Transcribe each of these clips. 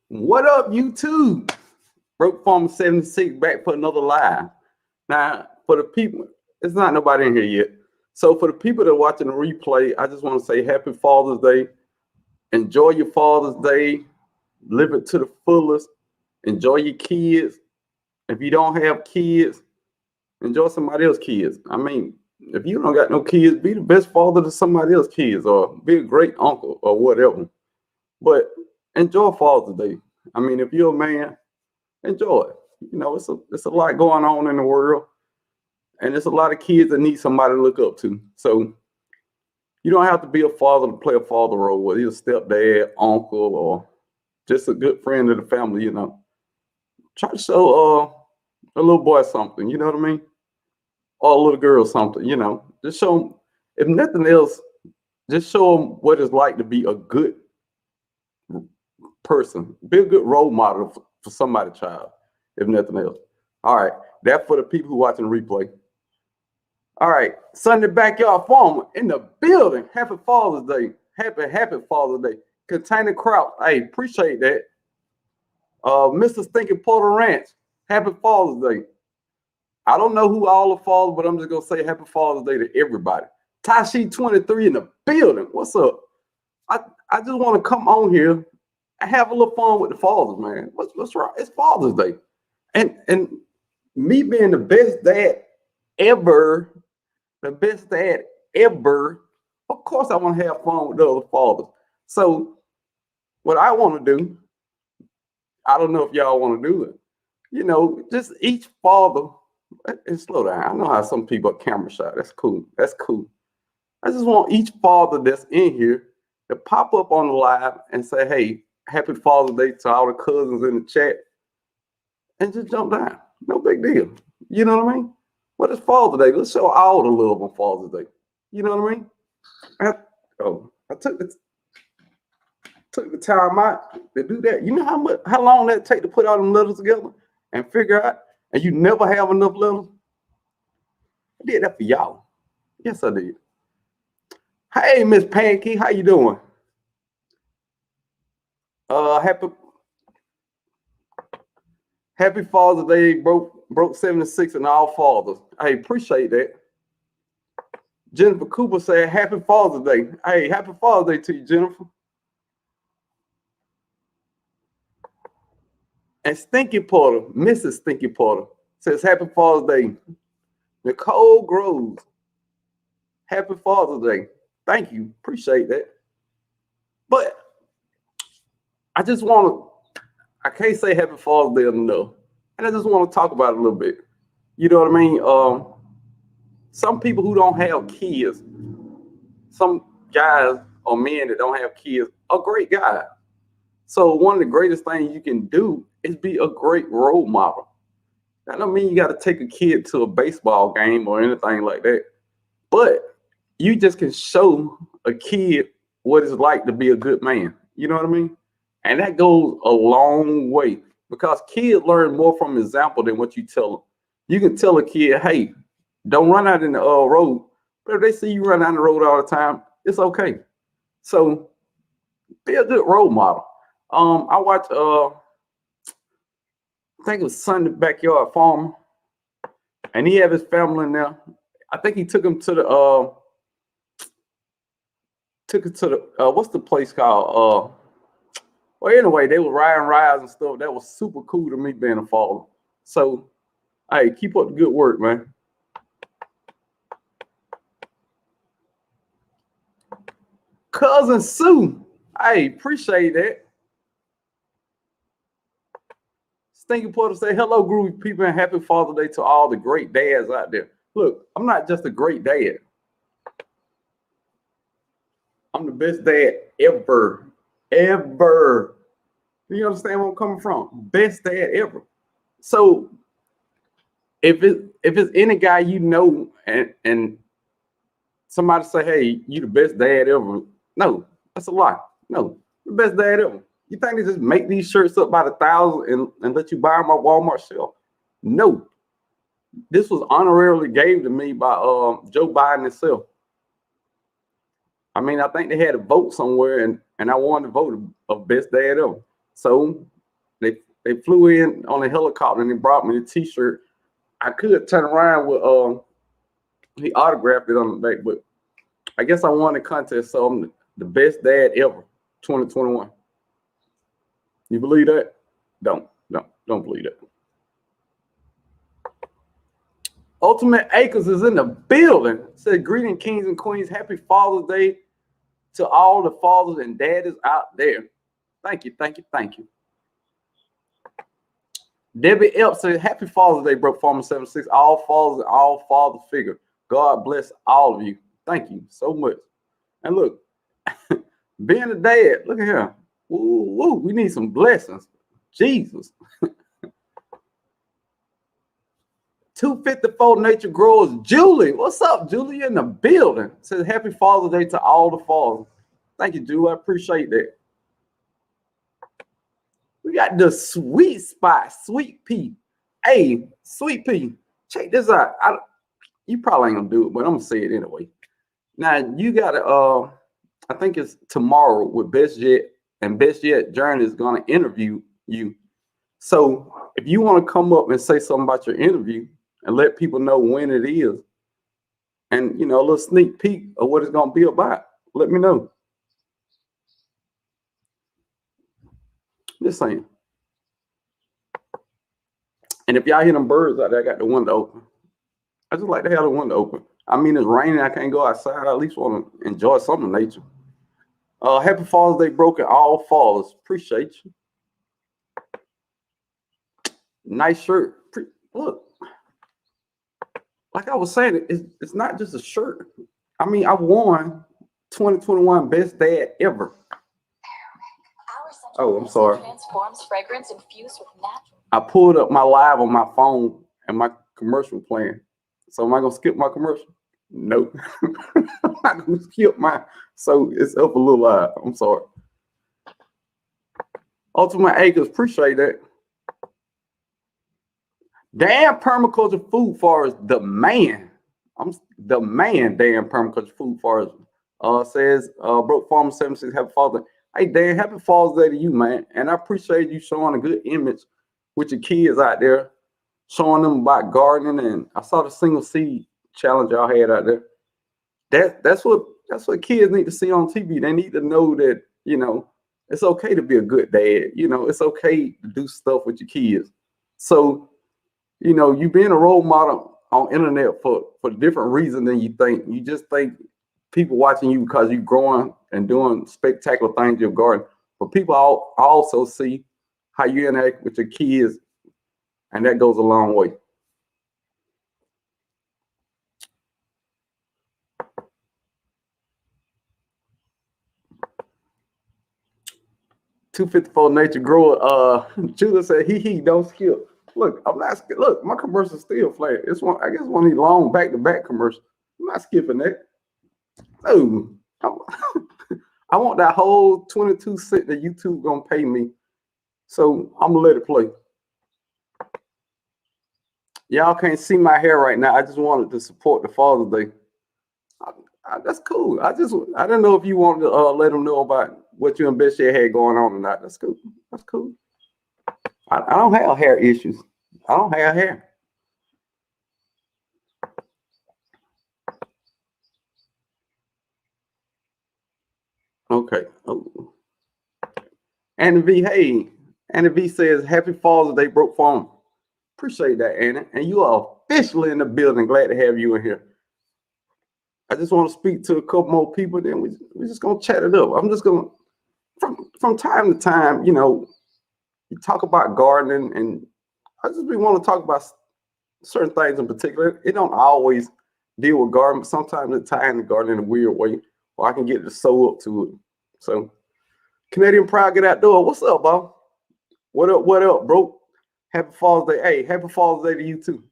What up, YouTube? Broke Farmer 76 back for another live. Now, for the people, it's not nobody in here yet. So for the people that are watching the replay, I just want to say happy Father's Day. Enjoy your Father's Day. Live it to the fullest. Enjoy your kids. If you don't have kids, enjoy somebody else's kids. I mean, if you don't got no kids, be the best father to somebody else's kids or be a great uncle or whatever. But enjoy Father's Day. I mean, if you're a man, enjoy it. You know, it's a lot going on in the world, and there's a lot of kids that need somebody to look up to. So you don't have to be a father to play a father role, whether you're a stepdad, uncle, or just a good friend of the family. You know, try to show a little boy something. You know what I mean? Or a little girl something. You know, just show them. If nothing else, just show them what it's like to be a good person. Be a good role model for somebody's child, if nothing else. All right, that's for the people who watching the replay. All right, Sunday Backyard Farmer in the building. Happy Father's Day. Happy Father's Day. Container Kraut, hey, appreciate that. Mr. Stinking Porter Ranch, happy Father's Day. I don't know who all the fathers, but I'm just gonna say happy Father's Day to everybody. Tashi 23 in the building. What's up? I just want to come on here and have a little fun with the fathers, man. What's right? It's Father's Day, and me being the best dad ever. Of course, I want to have fun with the other fathers. So, what I want to do, I don't know if y'all want to do it. You know, just each father, and slow down. I know how some people are camera shy. That's cool. That's cool. I just want each father that's in here to pop up on the live and say, hey, happy Father's Day to all the cousins in the chat, and just jump down. No big deal. You know what I mean? What is Father's Day? Let's show all the love on Father's Day. You know what I mean? I took the time out to do that. You know how long that take to put all them letters together and figure out, and you never have enough letters? I did that for y'all. Yes, I did. Hey, Miss Pankey, how you doing? Happy Father's Day, broke 76 and all fathers. I appreciate that. Jennifer Cooper said, happy Father's Day. Hey, happy Father's Day to you, Jennifer. And Stinky Porter, Mrs. Stinky Porter, says, happy Father's Day. Nicole Groves, happy Father's Day. Thank you. Appreciate that. But I just want to, I can't say happy Father's Day enough. And I just want to talk about it a little bit. You know what I mean? Some people who don't have kids, some guys or men that don't have kids are great guys. So one of the greatest things you can do is be a great role model. That don't mean you got to take a kid to a baseball game or anything like that. But you just can show a kid what it's like to be a good man. You know what I mean? And that goes a long way because kids learn more from example than what you tell them. You can tell a kid, hey, don't run out in the road. But if they see you run down the road all the time, it's okay. So be a good role model. I watched, I think it was Sunday Backyard Farmer, and he had his family in there. I think he took him to the, what's the place called? Well, anyway, they were riding rides and stuff. That was super cool to me being a father. So, hey, keep up the good work, man. Cousin Sue, hey, appreciate that. Stinky Porter say, hello, groovy people, and happy Father's Day to all the great dads out there. Look, I'm not just a great dad. I'm the best dad ever. Ever. Do you understand where I'm coming from? Best dad ever. So if it's any guy you know and somebody say, hey, you the best dad ever. No, that's a lie. No, the best dad ever. You think they just make these shirts up by the thousand and let you buy them on Walmart shelf? No. This was honorarily gave to me by Joe Biden himself. I mean, I think they had a vote somewhere and I won the vote of best dad ever. So They flew in on a helicopter and they brought me the T-shirt. I could turn around with he autographed it on the back, but I guess I won the contest, so I'm the best dad ever, 2021. You believe that? Don't believe that. Ultimate Acres is in the building. Said, greeting kings and queens. Happy Father's Day to all the fathers and daddies out there. Thank you, thank you, thank you. Debbie Elp said, happy Father's Day, bro. Farmer 76. All fathers and all father figure. God bless all of you. Thank you so much. And look, being a dad, look at here. Woo, we need some blessings. Jesus. 254 Nature Growers. Julie, what's up, Julie? In the building. Says happy Father's Day to all the fathers. Thank you, Julie. I appreciate that. We got the sweet spot, Sweet Pea. Hey, Sweet Pea, check this out. You probably ain't gonna do it, but I'm gonna say it anyway. Now you gotta I think it's tomorrow with Best Yet, and Best Yet Journey is gonna interview you. So if you want to come up and say something about your interview and let people know when it is, and a little sneak peek of what it's gonna be about, let me know. Just saying. And if y'all hear them birds out there, I got the window open. I just like to have the window open. I mean, it's raining. I can't go outside. I at least want to enjoy some of nature. Happy Father's Day, broken all fathers. Appreciate you. Nice shirt. Look, like I was saying, it's not just a shirt. I mean, I won 2021 Best Dad Ever. Oh, I'm sorry. Transforms fragrance infused with natural. I pulled up my live on my phone and my commercial playing. So am I gonna skip my commercial? Nope. I'm not gonna skip mine. So it's up a little live. I'm sorry. Ultimate Acres, appreciate that. Damn Permaculture Food Forest, the man. I'm the man, damn Permaculture Food Forest. Says Broke Farmer 76, happy Father's Day. Hey Dan, happy Father's Day to you, man. And I appreciate you showing a good image with your kids out there, showing them about gardening. And I saw the single seed challenge y'all had out there. That's what kids need to see on TV. They need to know that, it's okay to be a good dad. It's okay to do stuff with your kids. So, you being a role model on internet for different reasons than you think. You just think people watching you because you're growing and doing spectacular things in your garden. But people also see how you interact with your kids, and that goes a long way. $254 Nature Grower. Judah said, he don't skip. Look, I'm not. Look, my commercial's still flat. It's one. I guess one of these long back-to-back commercials. I'm not skipping that. No, I want that whole 22 cent that YouTube gonna pay me. So I'm gonna let it play. Y'all can't see my hair right now. I just wanted to support the Father's Day. That's cool. I didn't know if you wanted to let them know about what you and Best Yet had going on or not. That's cool. That's cool. I don't have hair issues. I don't have hair. Okay. Oh. Anna V, hey. Anna V says, happy Father's Day, Broke Farm. Appreciate that, Anna. And you are officially in the building. Glad to have you in here. I just want to speak to a couple more people, then we're just going to chat it up. I'm just going to, from time to time, you talk about gardening, and I just want to talk about certain things in particular. It don't always deal with gardening, but sometimes it ties into gardening in a weird way, or I can get to sew up to it. So, Canadian Pride, get outdoor. What's up, Bob? What up, bro? Happy Father's Day. Hey, happy Father's Day to you too.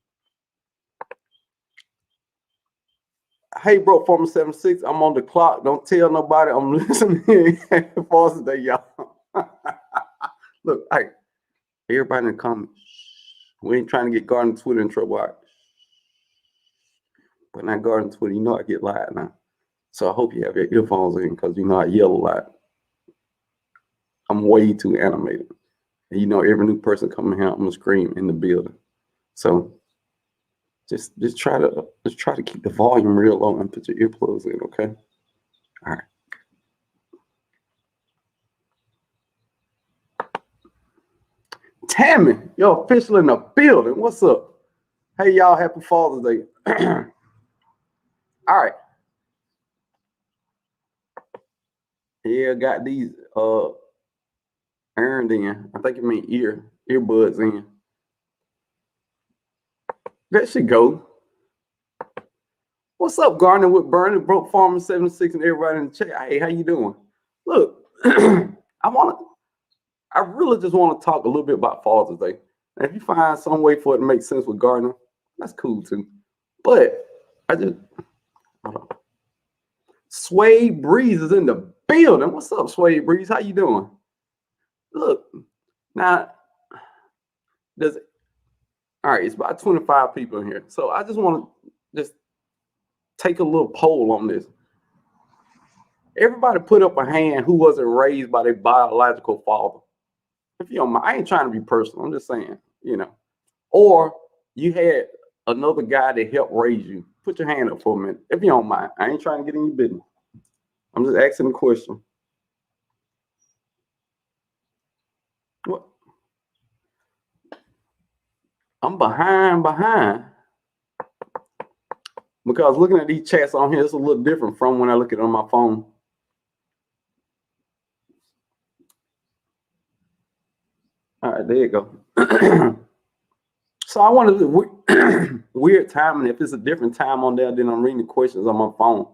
Hey, bro, Farmer 76. I'm on the clock. Don't tell nobody I'm listening. Happy Father's Day, y'all. Look, hey, everybody in the comments. We ain't trying to get Garden Twitter in trouble. Right? But not Garden Twitter, I get loud now. So I hope you have your earphones in because I yell a lot. I'm way too animated. And you know, every new person coming here, I'm gonna scream in the building. So just try to keep the volume real low and put your earplugs in, okay? All right. Tammy, you're official in the building. What's up? Hey, y'all, happy Father's Day. All right. Yeah, got these earned in. I think it mean earbuds in. That should go. What's up, Garner with Bernie, Broke Farmer 76, and everybody in the chat? Hey, how you doing? Look, I really just want to talk a little bit about Father's Day. And if you find some way for it to make sense with Gardner, that's cool too. But hold on. Suede Breeze is in the building. What's up, Suede Breeze? How you doing? Look, now all right, it's about 25 people in here. So I just want to just take a little poll on this. Everybody put up a hand who wasn't raised by their biological father. If you don't mind, I ain't trying to be personal. I'm just saying, you know. Or you had another guy that helped raise you. Put your hand up for a minute. If you don't mind. I ain't trying to get in your business. I'm just asking a question. What? I'm behind. Because looking at these chats on here, it's a little different from when I look at it on my phone. All right, there you go. So I wanted to weird timing. If it's a different time on there, then I'm reading the questions on my phone.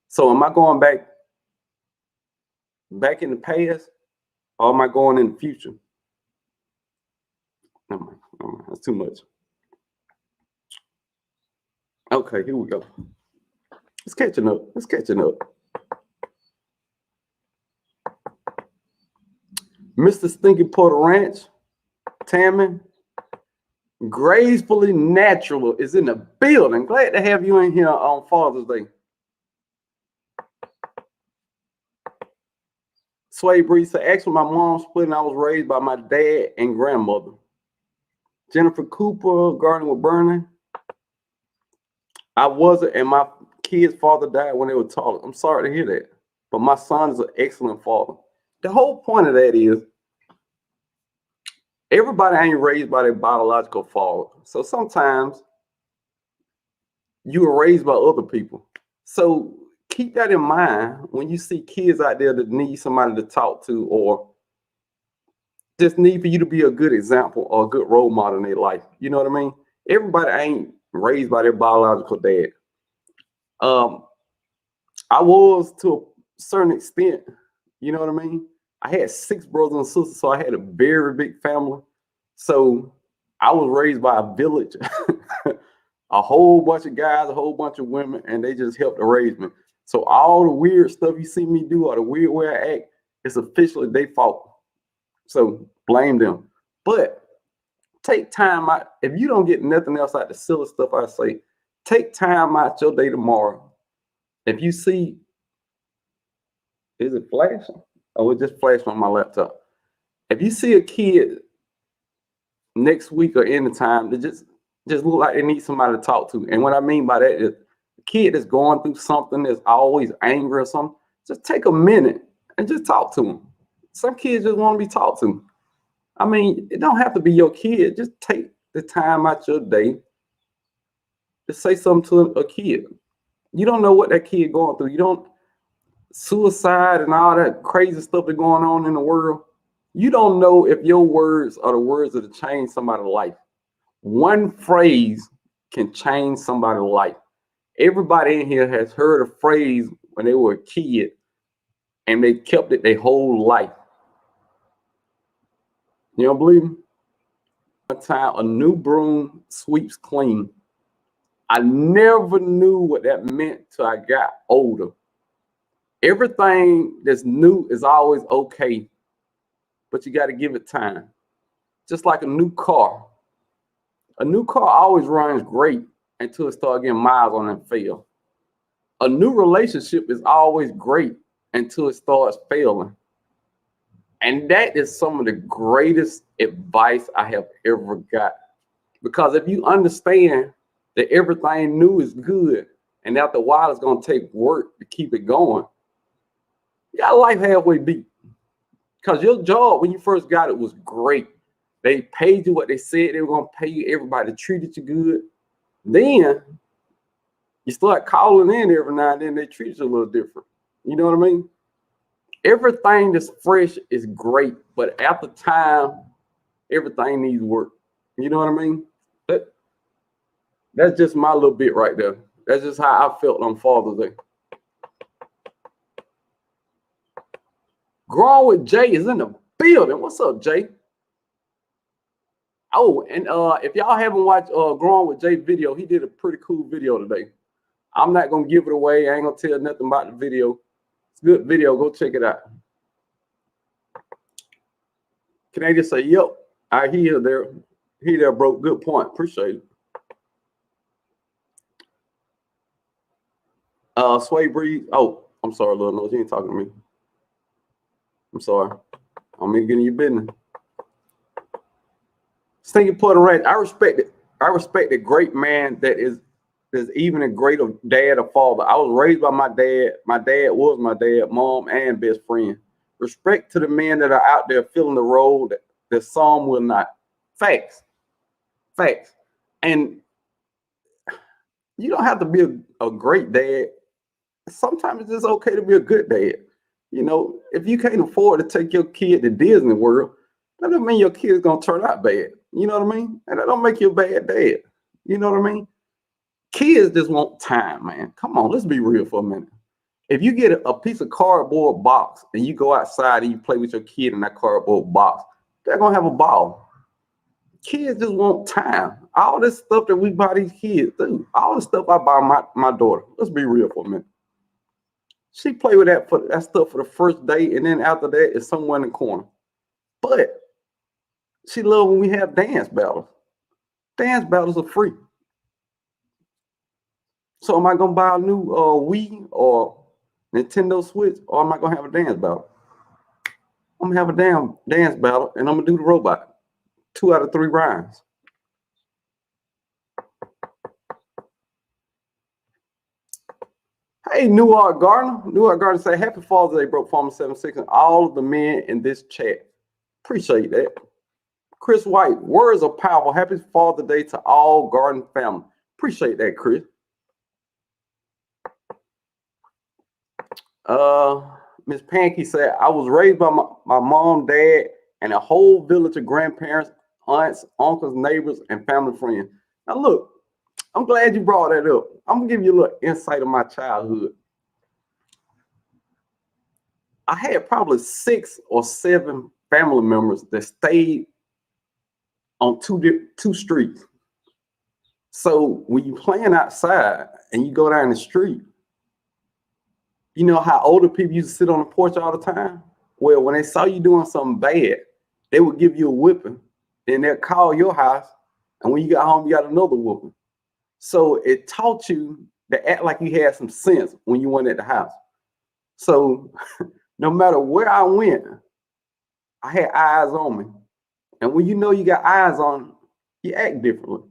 So am I going back in the past, or am I going in the future? No, that's too much. Okay, here we go. It's catching up. Mr. Stinky Porter Ranch, Tammy, Graysfully Natural is in the building. Glad to have you in here on Father's Day. Sway Breeze said, actually, my mom split and I was raised by my dad and grandmother. Jennifer Cooper, Garden with Bernie. I wasn't, and my kid's father died when they were tall. I'm sorry to hear that. But my son is an excellent father. The whole point of that is everybody ain't raised by their biological father. So sometimes you were raised by other people. So keep that in mind when you see kids out there that need somebody to talk to or just need for you to be a good example or a good role model in their life. You know what I mean? Everybody ain't raised by their biological dad. I was to a certain extent, you know what I mean? I had 6 brothers and sisters, so I had a very big family. So I was raised by a village, a whole bunch of guys, a whole bunch of women, and they just helped to raise me. So all the weird stuff you see me do or the weird way I act, it's officially their fault. So blame them. But take time out. If you don't get nothing else out of the silly stuff I say, take time out your day tomorrow. If you see, is it flashing? Oh, it just flashed on my laptop. If you see a kid next week or any time that just look like they need somebody to talk to, and what I mean by that is a kid that's going through something that's always angry or something, just take a minute and just talk to them. Some kids just want to be talked to. I mean, it don't have to be your kid. Just take the time out your day to say something to a kid. You don't know what that kid going through. You don't suicide and all that crazy stuff that's going on in the world. You don't know if your words are the words that change somebody's life. One phrase can change somebody's life. Everybody in here has heard a phrase when they were a kid and they kept it their whole life. You don't believe me? One time, a new broom sweeps clean. I never knew what that meant till I got older. Everything that's new is always okay, but you got to give it time. Just like a new car. A new car always runs great until it starts getting miles on it and fail. A new relationship is always great until it starts failing. And that is some of the greatest advice I have ever got. Because if you understand that everything new is good, and after a while it's going to take work to keep it going, you got life halfway beat. Because your job when you first got it was great. They paid you what they said they were going to pay you. Everybody treated you good. Then you start calling in every now and then, they treat you a little different. You know what I mean? Everything that's fresh is great, but after time, everything needs work. You know what I mean? That's just my little bit right there. That's just how I felt on Father's Day. Growing with Jay is in the building. What's up, Jay? Oh, and if y'all haven't watched Growing with Jay video, he did a pretty cool video today. I'm not gonna give it away. I ain't gonna tell nothing about the video. It's a good video. Go check it out. Can I just say, yep, I hear there. He there, bro. Good point. Appreciate it. Sway Breeze. Oh, I'm sorry, little nose. You ain't talking to me. I'm sorry. I'm mean getting your business. Stinky Puerto Ranch. I respect it. I respect a great man that is even a greater dad or father. I was raised by my dad. My dad was my dad, mom, and best friend. Respect to the men that are out there filling the role that some will not. Facts. Facts. And you don't have to be a great dad. Sometimes it's just okay to be a good dad. You know, if you can't afford to take your kid to Disney World, that doesn't mean your kid's gonna turn out bad. You know what I mean? And that don't make you a bad dad. You know what I mean? Kids just want time, man. Come on, let's be real for a minute. If you get a piece of cardboard box and you go outside and you play with your kid in that cardboard box, they're gonna have a ball. Kids just want time. All this stuff that we buy these kids, dude, all the stuff I buy my daughter. Let's be real for a minute. She play with that stuff for the first day, and then after that, it's somewhere in the corner. But she love when we have dance battles. Dance battles are free. So am I gonna buy a new Wii or Nintendo Switch, or am I gonna have a dance battle? I'm gonna have a damn dance battle, and I'm gonna do the robot. 2 out of 3 rounds. Hey, Newark Gardner. Newark Gardner say, happy Father's Day, bro, Farmer 76, and all of the men in this chat. Appreciate that. Kris White, words are powerful. Happy Father's Day to all Garden family. Appreciate that, Chris. Miss Pankey said, I was raised by my mom, dad, and a whole village of grandparents, aunts, uncles, neighbors, and family friends. Now, look, I'm glad you brought that up. I'm going to give you a little insight of my childhood. I had probably 6 or 7 family members that stayed on two streets. So when you're playing outside and you go down the street, you know how older people used to sit on the porch all the time? Well, when they saw you doing something bad, they would give you a whipping. Then they'll call your house. And when you got home, you got another whooping. So it taught you to act like you had some sense when you went at the house. So no matter where I went, I had eyes on me. And when you know you got eyes on, you act differently.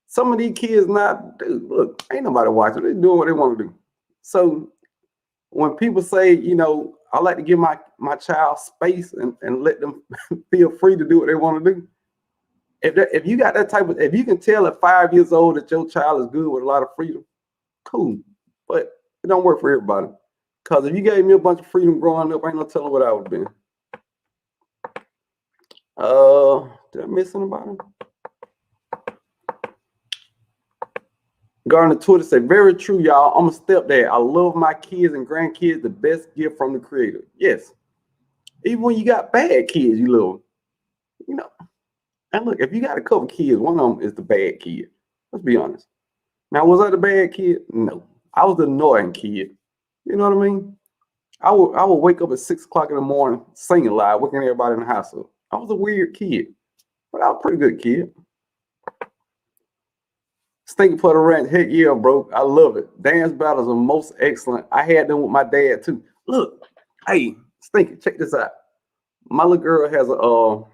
Some of these kids now, dude, look, ain't nobody watching. They're doing what they want to do. So when people say, you know, I like to give my child space and let them feel free to do what they want to do. If you got that type of, if you can tell at 5 years old that your child is good with a lot of freedom, cool. But it don't work for everybody. Because if you gave me a bunch of freedom growing up, I ain't no telling what I would have been. Did I miss anybody? Gardner Twitter said, very true, y'all. I'm a stepdad. I love my kids and grandkids, the best gift from the creator. Yes. Even when you got bad kids, you love them. You know. And look, if you got a couple kids, one of them is the bad kid. Let's be honest. Now, was I the bad kid? No. I was the annoying kid. You know what I mean? I would wake up at 6 o'clock in the morning, singing loud, waking everybody in the house up. I was a weird kid, but I was a pretty good kid. Stinky Puerto Ranch, heck yeah, bro. I love it. Dance battles are most excellent. I had them with my dad too. Look, hey, Stinky, check this out. My little girl has what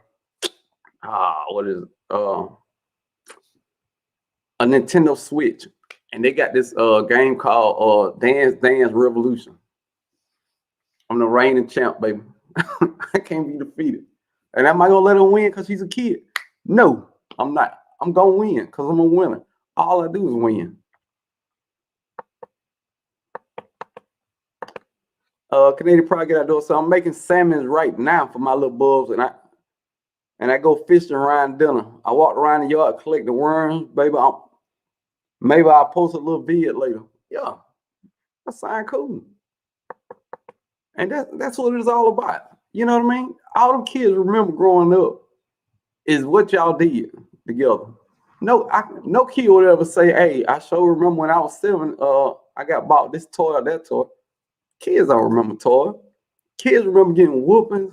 is it? A Nintendo Switch, and they got this game called Dance Dance Revolution. I'm the reigning champ, baby. I can't be defeated. And am I gonna let her win because she's a kid? No, I'm not. I'm gonna win because I'm a winner. All I do is win. Canadian Pride get outdoors. So I'm making salmons right now for my little bubs, and I go fishing around dinner. I walk around the yard, collect the worms, baby. Maybe I'll post a little vid later. Yeah, that sounds cool. And that's what it's all about. You know what I mean? All them kids remember growing up is what y'all did together. No kid would ever say, "Hey, I sure remember when I was 7, I got bought this toy or that toy." Kids don't remember toys. Kids remember getting whoopings,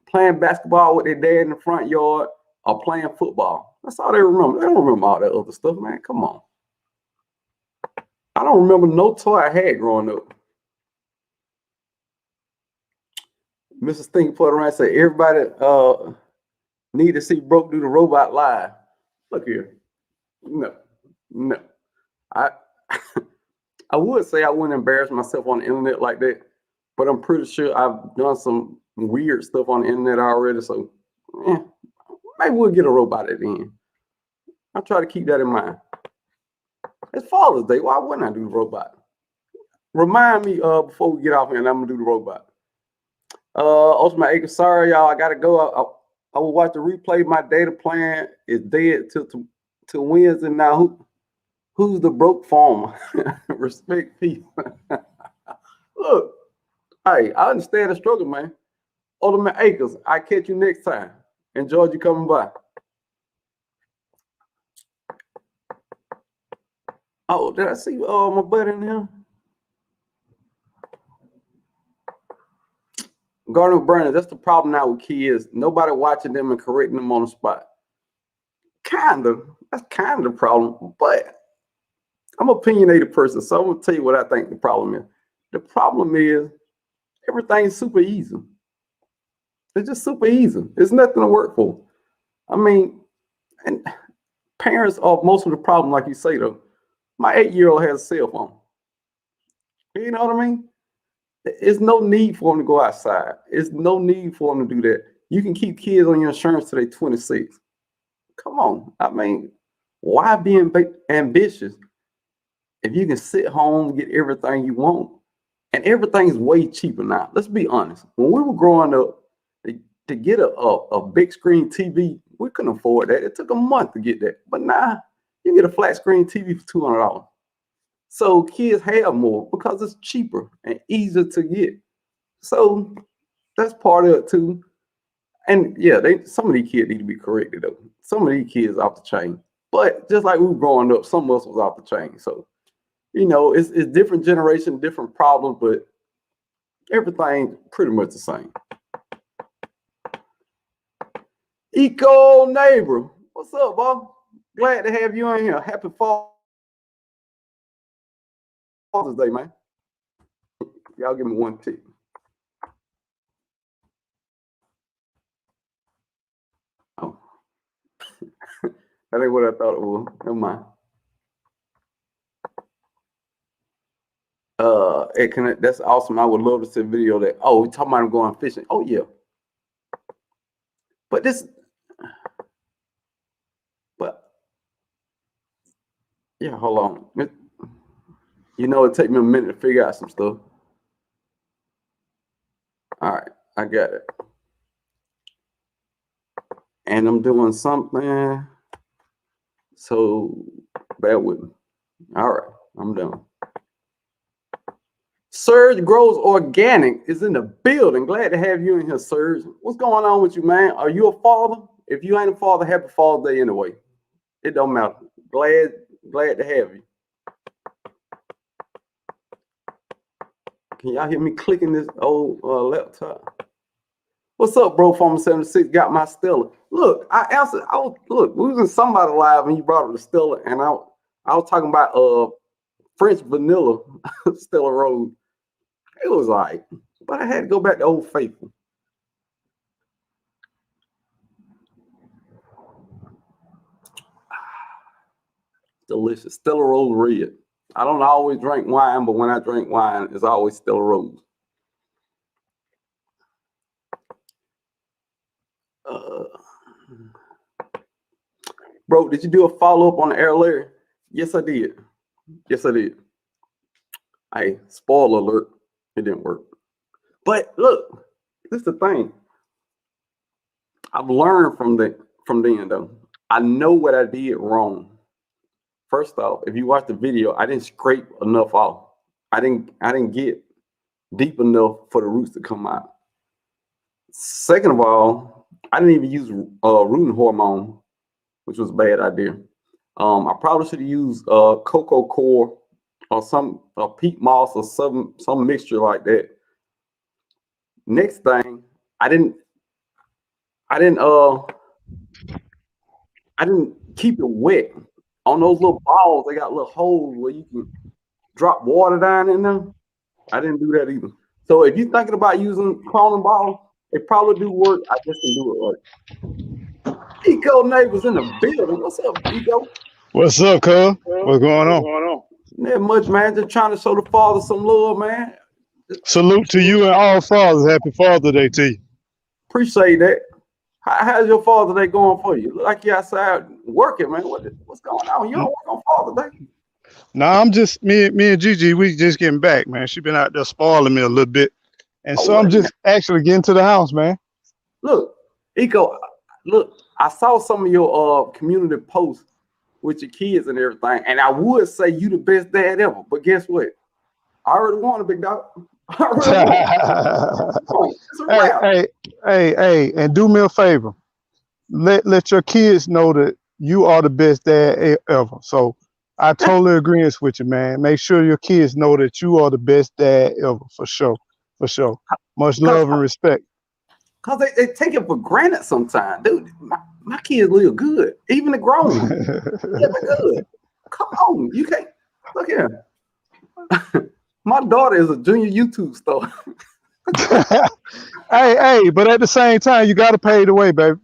playing basketball with their dad in the front yard, or playing football. That's all they remember. They don't remember all that other stuff, man. Come on. I don't remember no toy I had growing up. Mrs. Stinky put around and said, everybody need to see Broke do the robot live. Look here. No. I would say I wouldn't embarrass myself on the internet like that, but I'm pretty sure I've done some weird stuff on the internet already. So maybe we'll get a robot at the end. I try to keep that in mind. It's Father's Day. Why wouldn't I do the robot? Remind me before we get off here, and I'm gonna do the robot. Ultimate Acre, sorry y'all, I gotta go. I will watch the replay. My data plan is dead till Wednesday now. Who's the broke farmer? Respect people. Look, hey, I understand the struggle, man. Ultimate Acres, I catch you next time. Enjoyed you coming by. Oh, did I see my buddy in here? Gardner Burners, that's the problem now with kids. Nobody watching them and correcting them on the spot. That's kind of the problem. But I'm an opinionated person, so I'm gonna tell you what I think the problem is. The problem is everything's super easy. It's just super easy. It's nothing to work for. I mean, and parents are most of the problem, like you say though. My 8-year-old has a cell phone. You know what I mean? There's no need for them to go outside. There's no need for them to do that. You can keep kids on your insurance till they're 26. Come on. I mean, why be ambitious if you can sit home, get everything you want? And everything's way cheaper now. Let's be honest. When we were growing up, to get a big screen TV, we couldn't afford that. It took a month to get that. But now you get a flat screen TV for $200. So kids have more because it's cheaper and easier to get. So that's part of it too. And yeah, some of these kids need to be corrected though. Some of these kids off the chain. But just like we were growing up, some of us was off the chain. So, you know, it's different generation, different problems, but everything pretty much the same. Eco neighbor, what's up, Bob? Glad to have you in here. Happy Father's Day, man. Y'all give me one tip. Oh, that ain't what I thought it was. Never mind. That's awesome. I would love to see a video that. Oh, we're talking about him going fishing. Oh yeah. But yeah, hold on. You know, it take me a minute to figure out some stuff. All right, I got it. And I'm doing something. So bear with me. All right, I'm done. Serge Grows Organic is in the building. Glad to have you in here, Serge. What's going on with you, man? Are you a father? If you ain't a father, happy Father's Day anyway. It don't matter. Glad to have you. Can y'all hear me clicking this old laptop? What's up, bro? Farmer 76 got my Stella. Look, I answered. Look, we was in somebody live and you brought up the Stella, and I was talking about French vanilla Stella Road. It was like, but I had to go back to Old Faithful. delicious. Stella Rose Red. I don't always drink wine, but when I drink wine, it's always Stella Rose. Bro, did you do a follow-up on the Air Larry? Yes, I did. Yes, I did. Hey, spoiler alert, it didn't work. But look, this is the thing. I've learned from then though. I know what I did wrong. First off, if you watch the video, I didn't scrape enough off. I didn't get deep enough for the roots to come out. Second of all, I didn't even use rooting hormone, which was a bad idea. I probably should have used cocoa core or some peat moss or some mixture like that. Next thing, I didn't keep it wet. On those little balls, they got little holes where you can drop water down in them. I didn't do that either. So if you're thinking about using crawling balls, they probably do work. I just didn't do it right. Eco neighbors in the building. What's up, Eco? What's up, cuz? What's going on? Not much, man. Just trying to show the father some love, man. Salute to you and all fathers. Happy Father's Day to you. Appreciate that. How's your Father's Day going for you? Look like you're outside working, man. What's going on? You don't work on Father's Day? Nah, I'm just me and Gigi. We just getting back, man. She been out there spoiling me a little bit, and so I'm just actually getting to the house, man. Look, Eco. Look, I saw some of your community posts with your kids and everything, and I would say you the best dad ever. But guess what? I already won a big dog. Hey, and do me a favor. Let your kids know that you are the best dad ever. So I totally agree with you, man. Make sure your kids know that you are the best dad ever, for sure. For sure. Much love and respect. Because they take it for granted sometimes. Dude, my kids live good. Even the grown ones. Live good. Come on. You can't. Look here. My daughter is a junior YouTube star. hey, but at the same time, you got to pay the way, baby.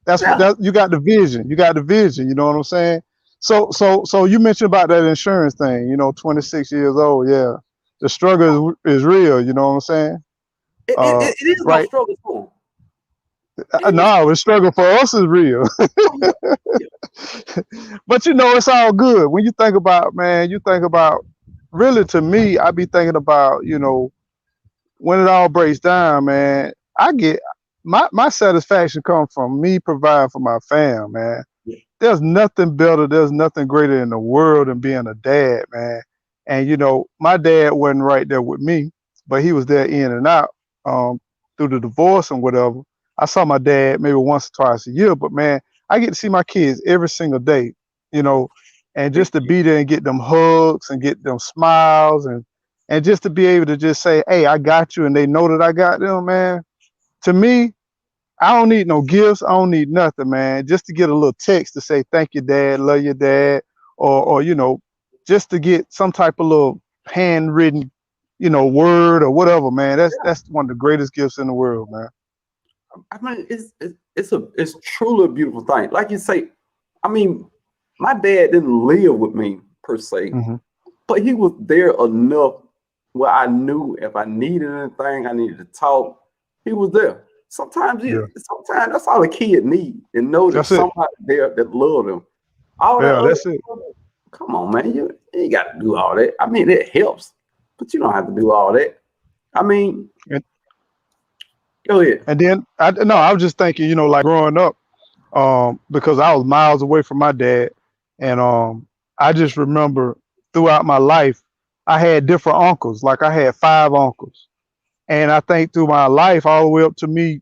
That's you got the vision. You got the vision. You know what I'm saying? So you mentioned about that insurance thing. You know, 26 years old. Yeah, the struggle is real. You know what I'm saying? It is right. No struggle for them. No, the struggle for us is real. But you know, it's all good. When you think about, man, you think about. Really, to me, I be thinking about, you know, when it all breaks down, man, I get my satisfaction comes from me providing for my fam, man. Yeah. There's nothing better, there's nothing greater in the world than being a dad, man. And, you know, my dad wasn't right there with me, but he was there in and out through the divorce and whatever. I saw my dad maybe once or twice a year, but, man, I get to see my kids every single day, you know. And just to be there and get them hugs and get them smiles and just to be able to just say, hey, I got you, and they know that I got them, man. To me, I don't need no gifts. I don't need nothing, man. Just to get a little text to say, thank you, Dad, love your dad, or you know, just to get some type of little handwritten, you know, word or whatever, man. That's one of the greatest gifts in the world, man. I mean, it's truly a beautiful thing. Like you say, I mean, my dad didn't live with me per se, but he was there enough where I knew if I needed anything, I needed to talk, he was there. Sometimes that's all a kid need, and know that somebody there that loved them. That's it. Come on, man, you ain't got to do all that. I mean, it helps, but you don't have to do all that. I mean, go ahead. And then I was just thinking, you know, like growing up, because I was miles away from my dad. And I just remember throughout my life, I had different uncles. Like I had 5 uncles. And I think through my life, all the way up to me,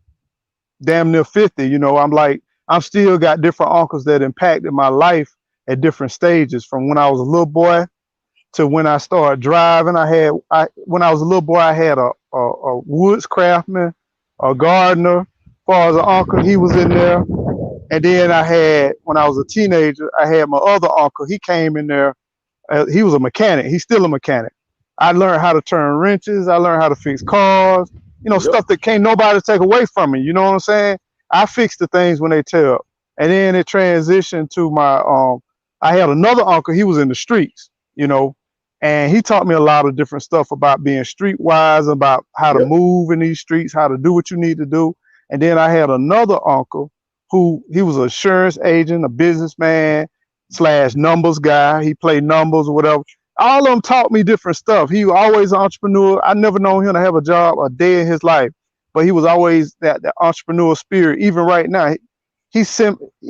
damn near 50, you know, I'm still got different uncles that impacted my life at different stages. From when I was a little boy to when I started driving. When I was a little boy, I had a woods craftsman, a gardener. As far as an uncle, he was in there. And then when I was a teenager, I had my other uncle. He came in there. He was a mechanic. He's still a mechanic. I learned how to turn wrenches. I learned how to fix cars. You know, stuff that can't nobody take away from me. You know what I'm saying? I fix the things when they tell. And then it transitioned to I had another uncle. He was in the streets, you know, and he taught me a lot of different stuff about being streetwise, about how to Yep. move in these streets, how to do what you need to do. And then I had another uncle who he was an insurance agent, a businessman slash numbers guy. He played numbers or whatever. All of them taught me different stuff. He was always an entrepreneur. I never known him to have a job a day in his life, but he was always that entrepreneur spirit. Even right now, he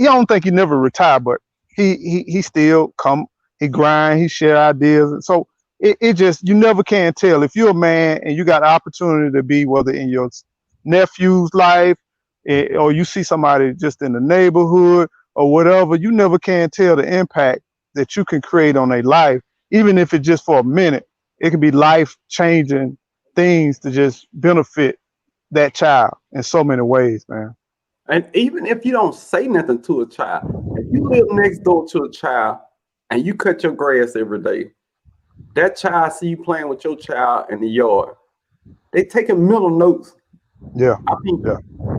don't think he never retired, but he still come, he grind, he share ideas. And so it just, you never can tell. If you're a man and you got the opportunity to be, whether in your nephew's life, or you see somebody just in the neighborhood or whatever, you never can tell the impact that you can create on their life, even if it's just for a minute. It could be life-changing things to just benefit that child in so many ways, man. And even if you don't say nothing to a child, if you live next door to a child and you cut your grass every day, that child see you playing with your child in the yard. They taking mental notes. Yeah. I mean,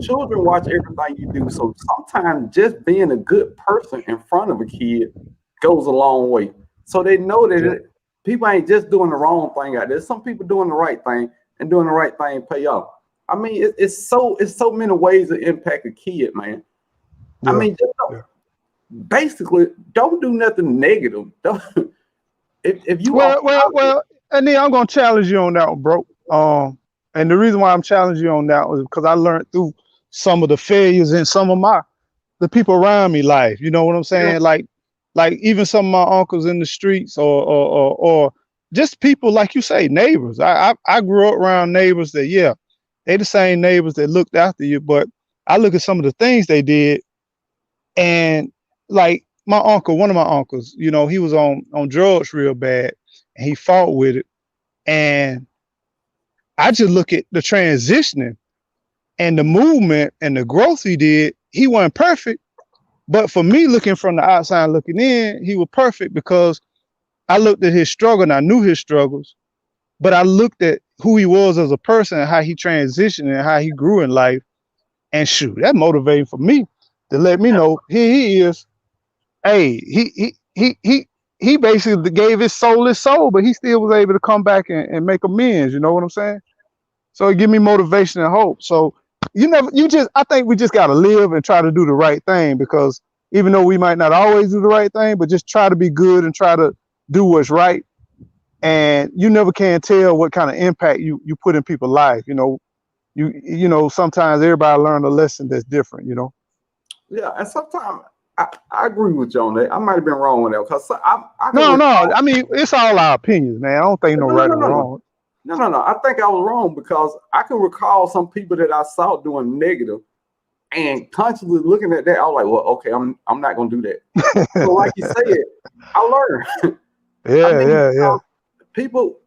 children watch everything you do. So sometimes just being a good person in front of a kid goes a long way. So they know that people ain't just doing the wrong thing out there. Some people doing the right thing, and doing the right thing pay off. I mean, it's so many ways to impact a kid, man. I mean, just basically, don't do nothing negative. Don't, if you well, and then I'm gonna challenge you on that one, bro. And the reason why I'm challenging you on that was because I learned through some of the failures in some of the people around me life. You know what I'm saying? Yeah. Like even some of my uncles in the streets, or just people, like you say, neighbors. I grew up around neighbors that they the same neighbors that looked after you, but I look at some of the things they did, and like my uncle, one of my uncles, you know, he was on drugs real bad, and he fought with it, and I just look at the transitioning and the movement and the growth he did. He wasn't perfect, but for me, looking from the outside looking in, he was perfect because I looked at his struggle and I knew his struggles, but I looked at who he was as a person and how he transitioned and how he grew in life. And shoot, that motivating for me to let me know here he is. Hey, he basically gave his soul, but he still was able to come back and make amends. You know what I'm saying? So it give me motivation and hope. So I think we just got to live and try to do the right thing, because even though we might not always do the right thing, but just try to be good and try to do what's right. And you never can tell what kind of impact you put in people's life. You know, sometimes everybody learn a lesson that's different, you know? Yeah. And sometimes I agree with you on that. I might've been wrong with that, because No, I mean, it's all our opinions, man. I don't think no right or wrong. No. I think I was wrong, because I can recall some people that I saw doing negative, and consciously looking at that, I was like, well, okay, I'm not gonna do that. So like you said, I learned. Yeah. People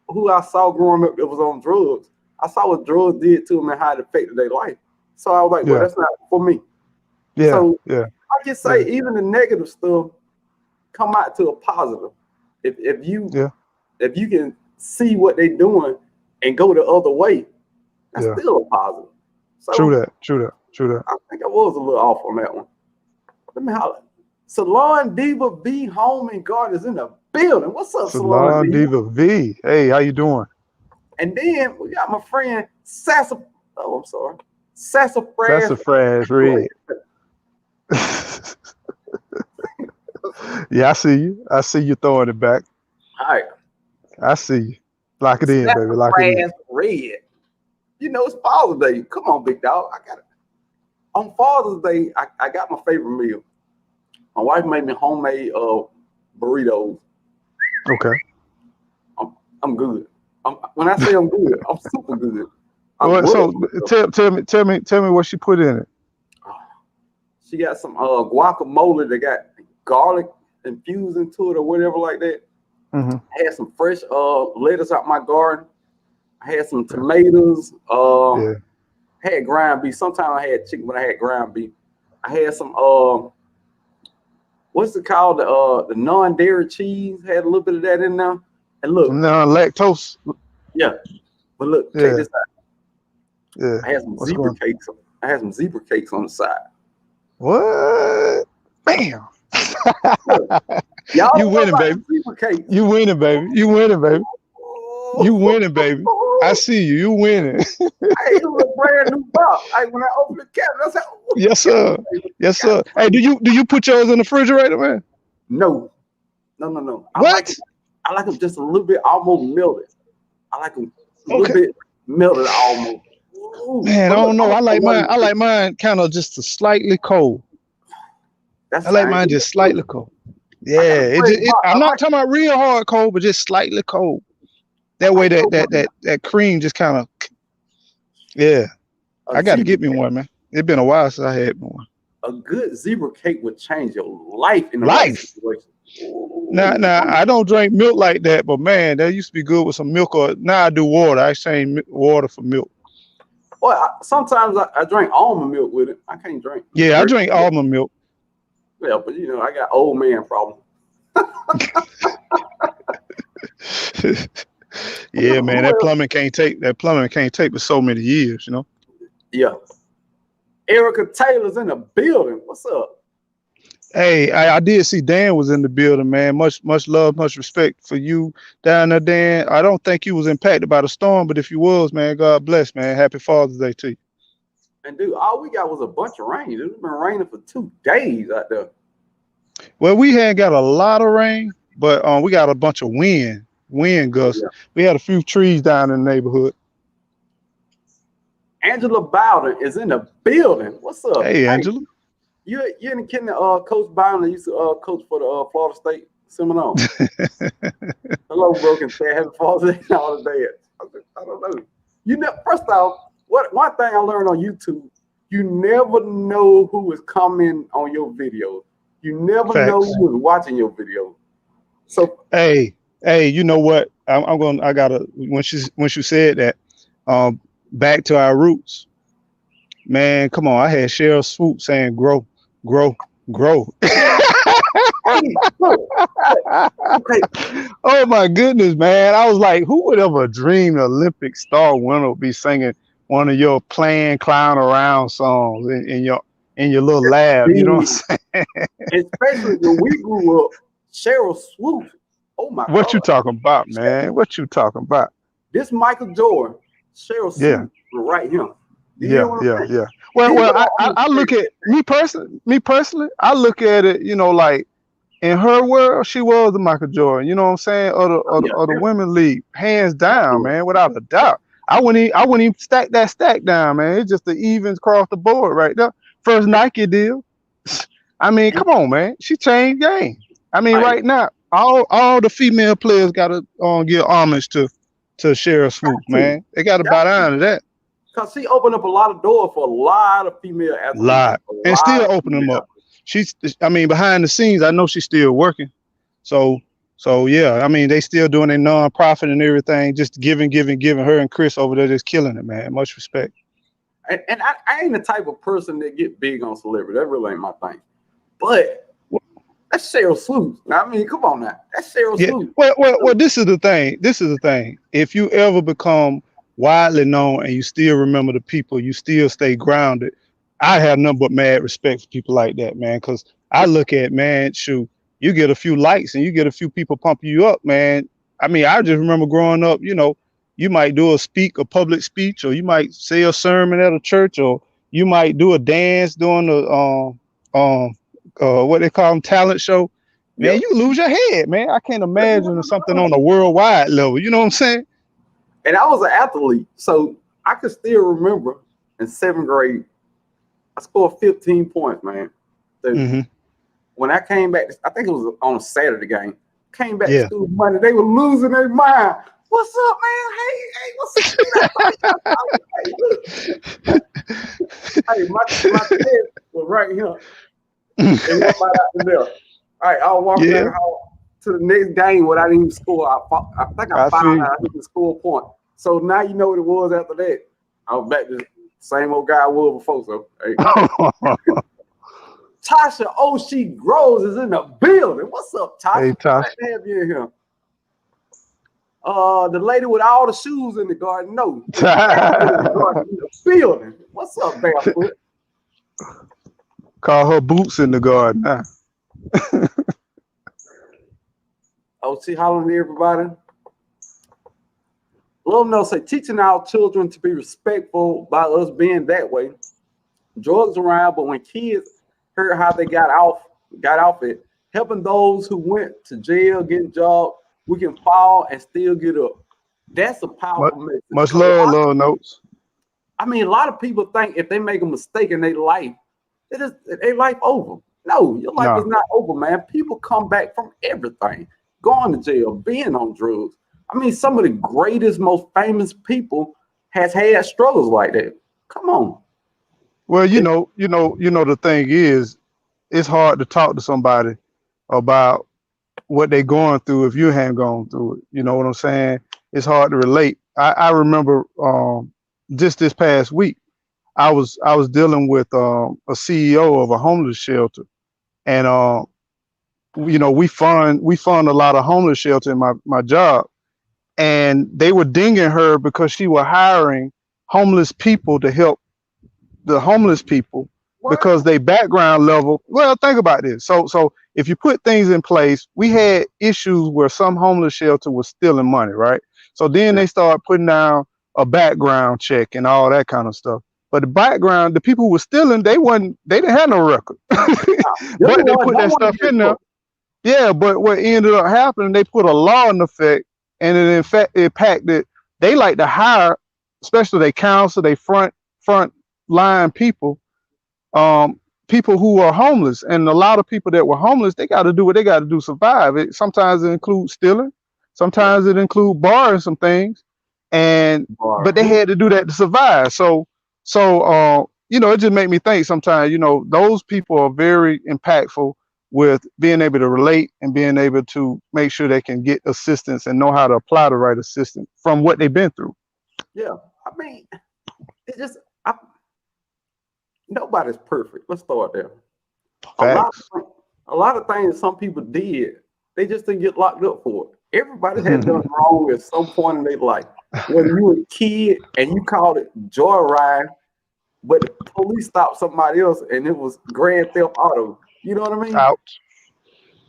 who I saw growing up that was on drugs, I saw what drugs did to them and how it affected their life. So I was like, well, that's not for me. Yeah. So I just say even the negative stuff come out to a positive. If you can see what they're doing and go the other way, that's still a positive. So True that. I think I was a little off on that one. Let me holler. Salon Diva V Home and Garden is in the building. What's up, Salon Diva V? Hey, how you doing? And then we got my friend Sassafras Red. Yeah, I see you throwing it back. All right. I see you. Lock it in, baby. Lock it in. Red. You know, it's Father's Day. Come on, big dog. I got it. On Father's Day, I got my favorite meal. My wife made me homemade burritos. Okay. I'm good. When I say I'm good, I'm super good. Tell me what she put in it. She got some guacamole that got garlic infused into it or whatever like that. Mm-hmm. I had some fresh lettuce out my garden. I had some tomatoes. Had ground beef. Sometimes I had chicken, but I had ground beef. I had some what's it called? The non-dairy cheese. Had a little bit of that in there. And look, lactose. Yeah, but look, check this out. Yeah, I had some zebra cakes. I had some zebra cakes on the side. What? Bam! Y'all You know winning, about baby. the zebra cake. You winning, baby. You winning, baby. You winning, baby. I see you. You winning. Hey, it was a brand new box. Hey, when I opened the cabinet, I said, "Ooh, Yes, sir. Yes, sir. Hey, do you put yours in the refrigerator, man? No. What? I like them just a little bit almost melted. I like them a little Okay. bit melted almost. Ooh, Man, I but look, don't know. I like mine. want I like mine kind of just slightly cold. that's I like fine. mine just slightly cold. Yeah, I got a fresh box. I'm I not like talking about real hard cold, but just slightly cold. That way, that cream just kind of, yeah. I got to get me one, man. It's been a while since I had one. A good zebra cake would change your life in the right situation. Now, I don't drink milk like that, but man, that used to be good with some milk. Or now I do water. I exchange water for milk. Well, sometimes I drink almond milk with it. I can't drink. Yeah, I drink almond milk. Yeah, but you know, I got old man problem. Yeah, man, that plumbing can't take but so many years, you know. Yeah. Erica Taylor's in the building. What's up? Hey, I did see Dan was in the building, man. Much love, much respect for you down there, Dan. I don't think you was impacted by the storm, but if you was, man, God bless, man. Happy Father's Day to you. And dude, all we got was a bunch of rain. It's been raining for 2 days out there. Well, we hadn't got a lot of rain, but we got a bunch of wind gusts. Yeah. We had a few trees down in the neighborhood. Angela Bowden is in the building. What's up? Hey, Angela. You and Ken, Coach Bowden used to coach for the Florida State Seminole. Hello, broken say happy Father's Day all the day. I don't know. You know, first off, one thing I learned on YouTube, you never know who is commenting on your video. You never know who is watching your video. So hey, you know what? I gotta when she said that, back to our roots. Man, come on. I had Cheryl Swoop saying grow. Oh my goodness, man. I was like, who would ever dream the Olympic star winner would be singing one of your playing clown around songs in your little lab, you know what I'm saying? Especially when we grew up, Cheryl Swoop. Oh my God. What you talking about, man? What you talking about? This Michael Jordan, Cheryl Swoop, right here. Yeah. Well, I look at me personally, I look at it, you know, like in her world, she was the Michael Jordan, you know what I'm saying? Or the women league, hands down, man, without a doubt. I wouldn't even stack down, man. It's just the evens across the board right there. First Nike deal. I mean, come on, man. She changed game. I mean, right now, all the female players gotta give homage to Cheryl Swoop, man. They gotta bow down to that. Because she opened up a lot of doors for a lot of female athletes. And still opening them up. Behind the scenes, I know she's still working. So yeah, I mean, they still doing a non-profit and everything, just giving. Her and Kris over there just killing it, man. Much respect. And I ain't the type of person that get big on celebrity. That really ain't my thing. But that's Cheryl Swoop. I mean, come on now. That's Cheryl Swoop. Well, this is the thing. If you ever become widely known and you still remember the people, you still stay grounded. I have nothing but mad respect for people like that, man, because I look at, man, shoot, you get a few likes and you get a few people pumping you up, man. I mean, I just remember growing up, you know, you might do a public speech, or you might say a sermon at a church, or you might do a dance during the what they call them, talent show. Man, you lose your head, man. I can't imagine something on a worldwide level. You know what I'm saying? And I was an athlete, so I could still remember in 7th grade, I scored 15 points, man. So when I came back, I think it was on a Saturday game, came back to school Monday, they were losing their mind. What's up, man? Hey, what's up? Hey, my dad was right here. And one right out there. All right, I was walking down the hall to the next game where I didn't even score. I think I found out I didn't score a point. So now you know what it was after that. I was back to the same old guy I was before. So, hey. Tasha She Grows is in the building. What's up, Tasha? Hey, Tasha. Nice to have you in here. The lady with all the shoes in the garden. No. In the building. What's up, Barefoot? Call her boots in the garden. Oh, see, hollering to everybody. Let them know, say, teaching our children to be respectful by us being that way. Drugs around, but when kids heard how they got off it, helping those who went to jail, getting jobs, we can fall and still get up. That's a powerful message. Much love, love notes. I mean, a lot of people think if they make a mistake in their life, their life over. No, your life is not over, man. People come back from everything, going to jail, being on drugs. I mean, some of the greatest, most famous people has had struggles like that. Come on. Well, you know, the thing is, it's hard to talk to somebody about what they're going through if you haven't gone through it. You know what I'm saying? It's hard to relate. I remember just this past week, I was dealing with a CEO of a homeless shelter, and you know, we fund a lot of homeless shelter in my job, and they were dinging her because she was hiring homeless people to help the homeless people because they background level. Well, think about this. So if you put things in place, we had issues where some homeless shelter was stealing money, right? So then they start putting down a background check and all that kind of stuff. But the people who were stealing, they didn't have no record. But they put that stuff in there. Yeah, but what ended up happening, they put a law in effect, and it in fact impacted. They like to hire, especially they counsel, they front line people, people who are homeless, and a lot of people that were homeless, they got to do what they got to do to survive. Sometimes it includes stealing, sometimes it includes borrowing some things, but they had to do that to survive. So you know, it just made me think sometimes, you know, those people are very impactful with being able to relate and being able to make sure they can get assistance and know how to apply the right assistance from what they've been through. Yeah, I mean, it's just nobody's perfect. Let's start there. A lot of things some people did, they just didn't get locked up for it. Everybody had done wrong at some point in their life. When you were a kid and you called it joyride, but the police stopped somebody else and it was grand theft auto. You know what I mean? Ouch.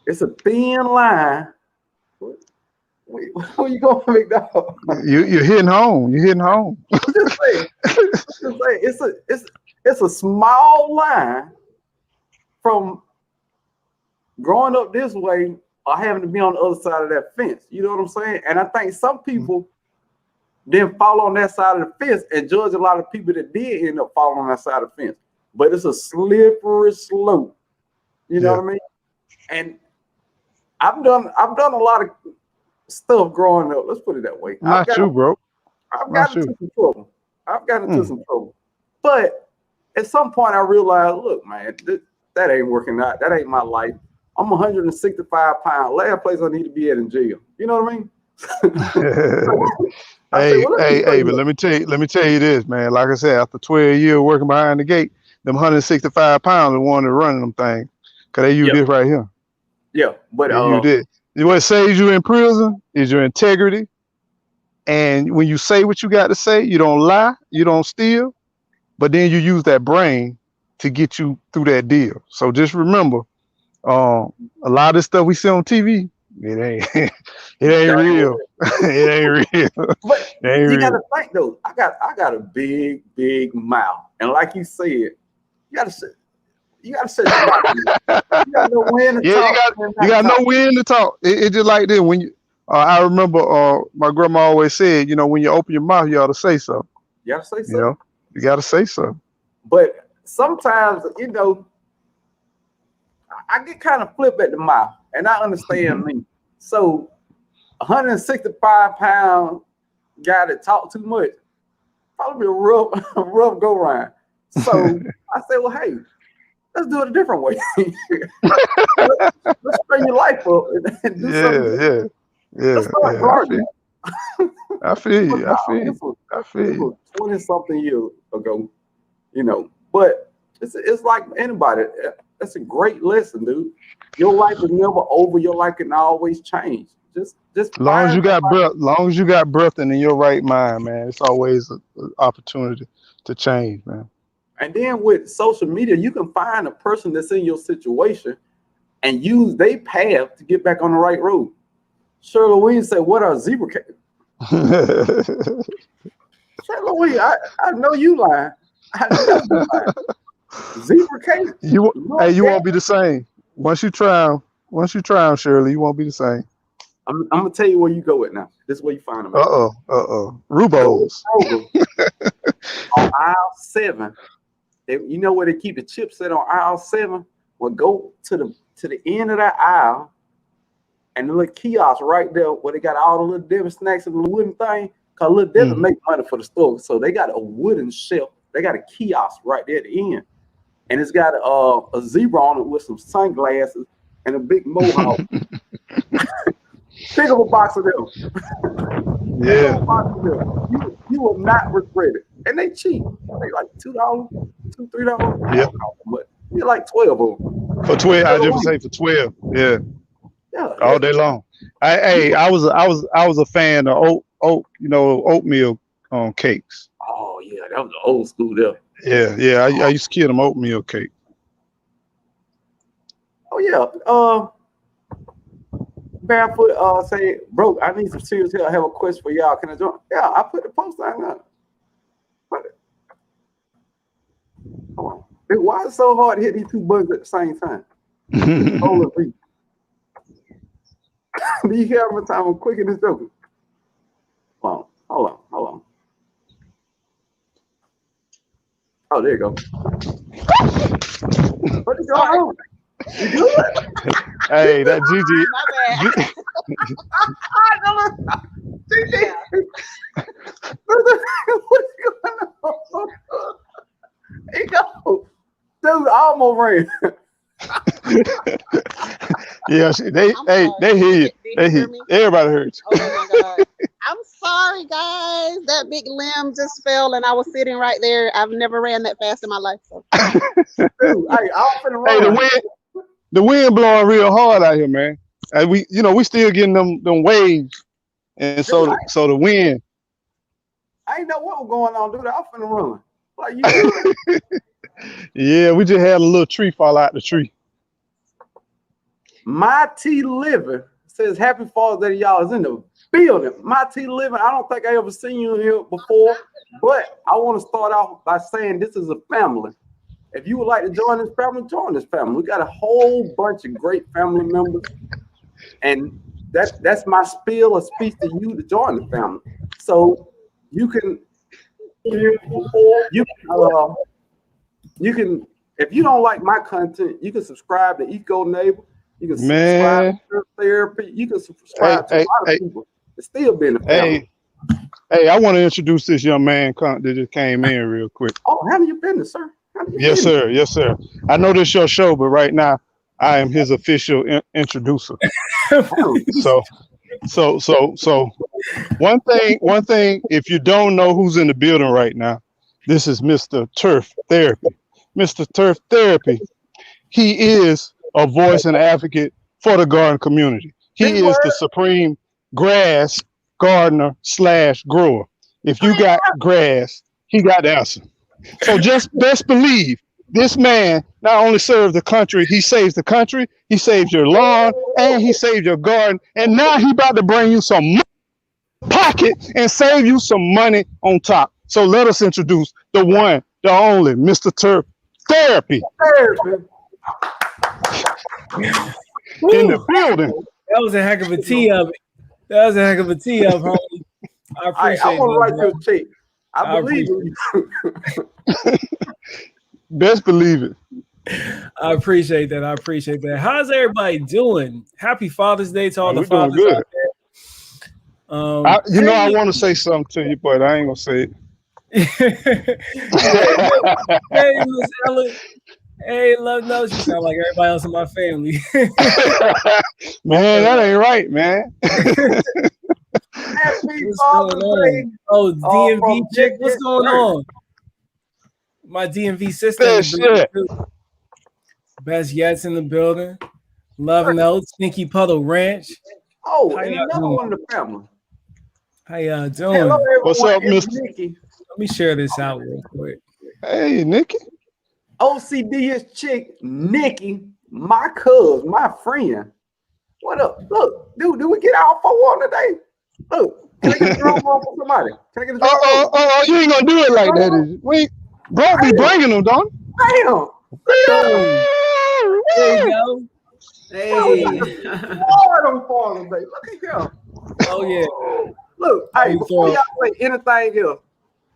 It's a thin line. Where you going, big dog? You're hitting home. You're hitting home. It's a small line from growing up this way or having to be on the other side of that fence. You know what I'm saying? And I think some people didn't fall on that side of the fence and judge a lot of people that did end up falling on that side of the fence. But it's a slippery slope. You know what I mean? And I've done a lot of stuff growing up. Let's put it that way. Not you, bro. I've gotten into some trouble. Some trouble. But at some point I realized, look, man, that ain't working out. That ain't my life. I'm 165 pounds. Last place I need to be at in jail. You know what I mean? Hey, but let me tell you this, man. Like I said, after 12 years working behind the gate, them 165 pounds are one that running them things. Cause they use this right here. Yeah, but you did. What saves you in prison is your integrity. And when you say what you got to say, you don't lie, you don't steal, but then you use that brain to get you through that deal. So just remember, a lot of this stuff we see on TV, it ain't real. It ain't real. But you gotta think though, I got a big mouth. And like you said, you gotta shut your mouth. You gotta know when to talk. You gotta know when to talk. It's just like this. When you I remember my grandma always said, you know, when you open your mouth, you ought to say something. You gotta say something. You know, you gotta say something. But sometimes, you know, I get kind of flip at the mouth, and I understand me. So 165 pound guy that talk too much, probably a rough go round. So I say, well, hey, let's do it a different way. let's bring your life up and do something. Yeah. Let's start gardening. I feel you. 20-something years ago, you know. But it's like anybody. That's a great lesson, dude. Your life is never over. Your life can always change. Just as long as you got breath and in your right mind, man, it's always an opportunity to change, man. And then with social media, you can find a person that's in your situation and use their path to get back on the right road. Shirley Williams said, "What are zebra cakes?" Shirley Williams, I know you lying. I know you lying. Zebra cake. You won't be the same. Once you try them, Shirley, you won't be the same. I'm gonna tell you where you go at now. This is where you find them. Rubos. On aisle 7. You know where they keep the chips at on aisle 7? Well, go to the end of that aisle, and the little kiosk right there where they got all the little Debbie snacks and the wooden thing. Cause Little Debbie make money for the store, so they got a wooden shelf. They got a kiosk right there at the end, and it's got a zebra on it with some sunglasses and a big mohawk. Pick up a box of them. Yeah. You will not regret it. And they cheap. They like $2, $3. Yeah. But you like 12 of them. For 12, I just say for 12. Yeah. All day long. I was a fan of oatmeal cakes. Oh yeah, that was the old school there. Yeah. I used to kill them oatmeal cake. Oh yeah. Barefoot say, bro, I need some serious help. I have a question for y'all. Can I join? Yeah, I put the post on up. Hold on. Why is it so hard to hit these two buttons at the same time? Hold Do you hear how much time I'm quick in this joke? Hold on. Oh, there you go. What is going on? You good? Hey, that Gigi. Gigi. What is going on? He go. Dude, I almost ran. Yeah, they hear you. They hear me. Everybody heard you. Oh my God. I'm sorry, guys. That big limb just fell, and I was sitting right there. I've never ran that fast in my life. So. Dude, the wind blowing real hard out here, man. And we still getting them waves, and so the wind. I ain't know what was going on, dude. I was finna run. Like you good? Yeah, we just had a little tree fall out the tree. My T Living says, "Happy Father's Day to y'all." Is in the building. My T Living, I don't think I ever seen you here before, but I want to start off by saying this is a family. If you would like to join this family, join this family. We got a whole bunch of great family members, and that's my spiel, a speech to you to join the family. So you can if you don't like my content, you can subscribe to Eco Neighbor. You can subscribe to Therapy. You can subscribe to a lot of people. It's still been a family. Hey, I want to introduce this young man that just came in real quick. Oh, handle your business, sir. Yes, sir. Yes, sir. I know this your show, but right now I am his official introducer. So one thing, if you don't know who's in the building right now, this is Mr. Turf Therapy. Mr. Turf Therapy, he is a voice and advocate for the garden community. He is the supreme grass gardener / grower. If you got grass, he got the answer. So just best believe this man not only serves the country, he saves the country, he saves your lawn, and he saves your garden. And now he about to bring you some money in your pocket and save you some money on top. So let us introduce the one, the only, Mr. Turf Therapy. In the building. That was a heck of a tee up. Homie. I appreciate it. I want to write you a check. I believe in you. Best believe it. I appreciate that. How's everybody doing? Happy Father's Day to all the fathers good out there. I want to say something to you, but I ain't gonna say it. Hey, Miss Ella. Hey, love knows you sound like everybody else in my family. Man, that ain't right, man. Happy What's Father's going Day. on? Oh, DMV chick, what's going on? My DMV sister in the building. Best Yet's in the building. Love Notes, Stinky Puddle Ranch. Oh, and another one in the family. How y'all doing? Hello, what's up, Mr. Let me share this out real quick. Hey, Nikki. OCD chick, Nikki, my my friend. What up? Look, dude, do we get all 4 on today? Look, can I get a drum roll for somebody? Can I get a drum roll? Oh, you ain't gonna do it like that, is you? We bro be bringing them, don't Damn. There you go. Hey. Lord, I'm falling, baby. Look at him. Oh yeah. Look, hey, before y'all say anything else,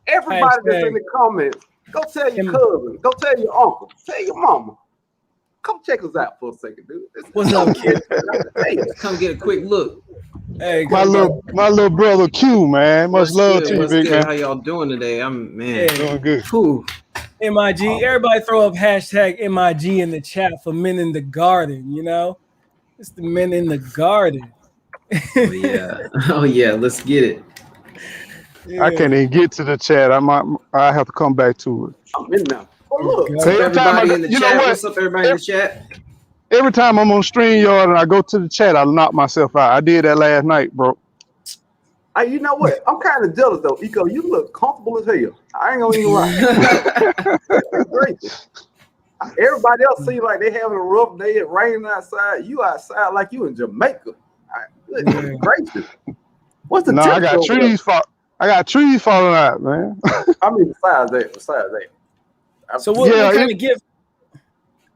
everybody that's in the comments, go tell your cousin, go tell your uncle, tell your mama. Come check us out for a second, dude. What's up, kid? Come get a quick look. Hey, my little brother Q, man. Much love to you, big man. How y'all doing today? I'm doing good. Cool. MIG. Everybody throw up hashtag MIG in the chat for Men in the Garden. You know, it's the Men in the Garden. Oh yeah. Let's get it. Yeah. I can't even get to the chat. I have to come back to it. I'm in now. Oh, look. Everybody in the chat. What's up, everybody in the chat? Every time I'm on StreamYard and I go to the chat, I knock myself out. I did that last night, bro. Hey, you know what? I'm kind of jealous though, Eco. You look comfortable as hell. I ain't gonna even lie. Great. Everybody else seems like they having a rough day. It raining outside. You outside like you in Jamaica. Goodness gracious. What's the I got trees I got trees falling out, man. I mean, besides that. So what kind of gift?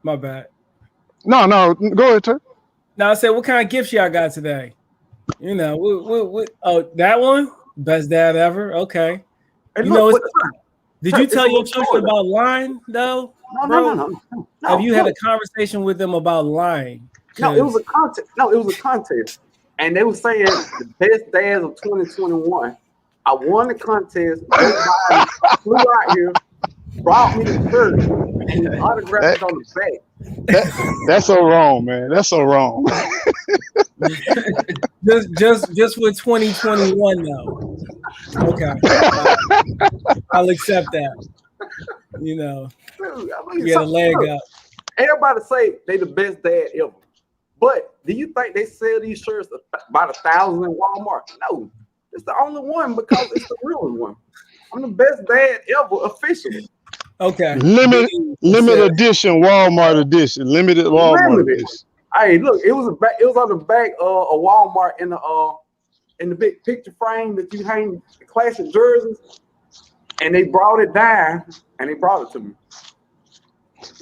My bad. No, go ahead, Turk. Now I said, what kind of gifts y'all got today? You know, what oh, that one? Best dad ever. Okay. And you know, did you tell your children about lying though? No. Have you had a conversation with them about lying? No, it was a contest. It was a contest. And they were saying the best dads of 2021. I won the contest. Everybody flew out here, brought me the shirt, and the autograph on the back. That's so wrong, man. That's so wrong. just with 2021 though. Okay. I'll accept that. You know. Dude, I mean, get a leg up. Everybody say they the best dad ever. But do you think they sell these shirts about 1,000 in Walmart? No. It's the only one because it's the real one. I'm the best dad ever officially. Okay. Limited edition, Walmart edition. Limited Walmart edition. Hey, look, it was on the back of a Walmart in the big picture frame that you hang the classic jerseys. And they brought it down and they brought it to me.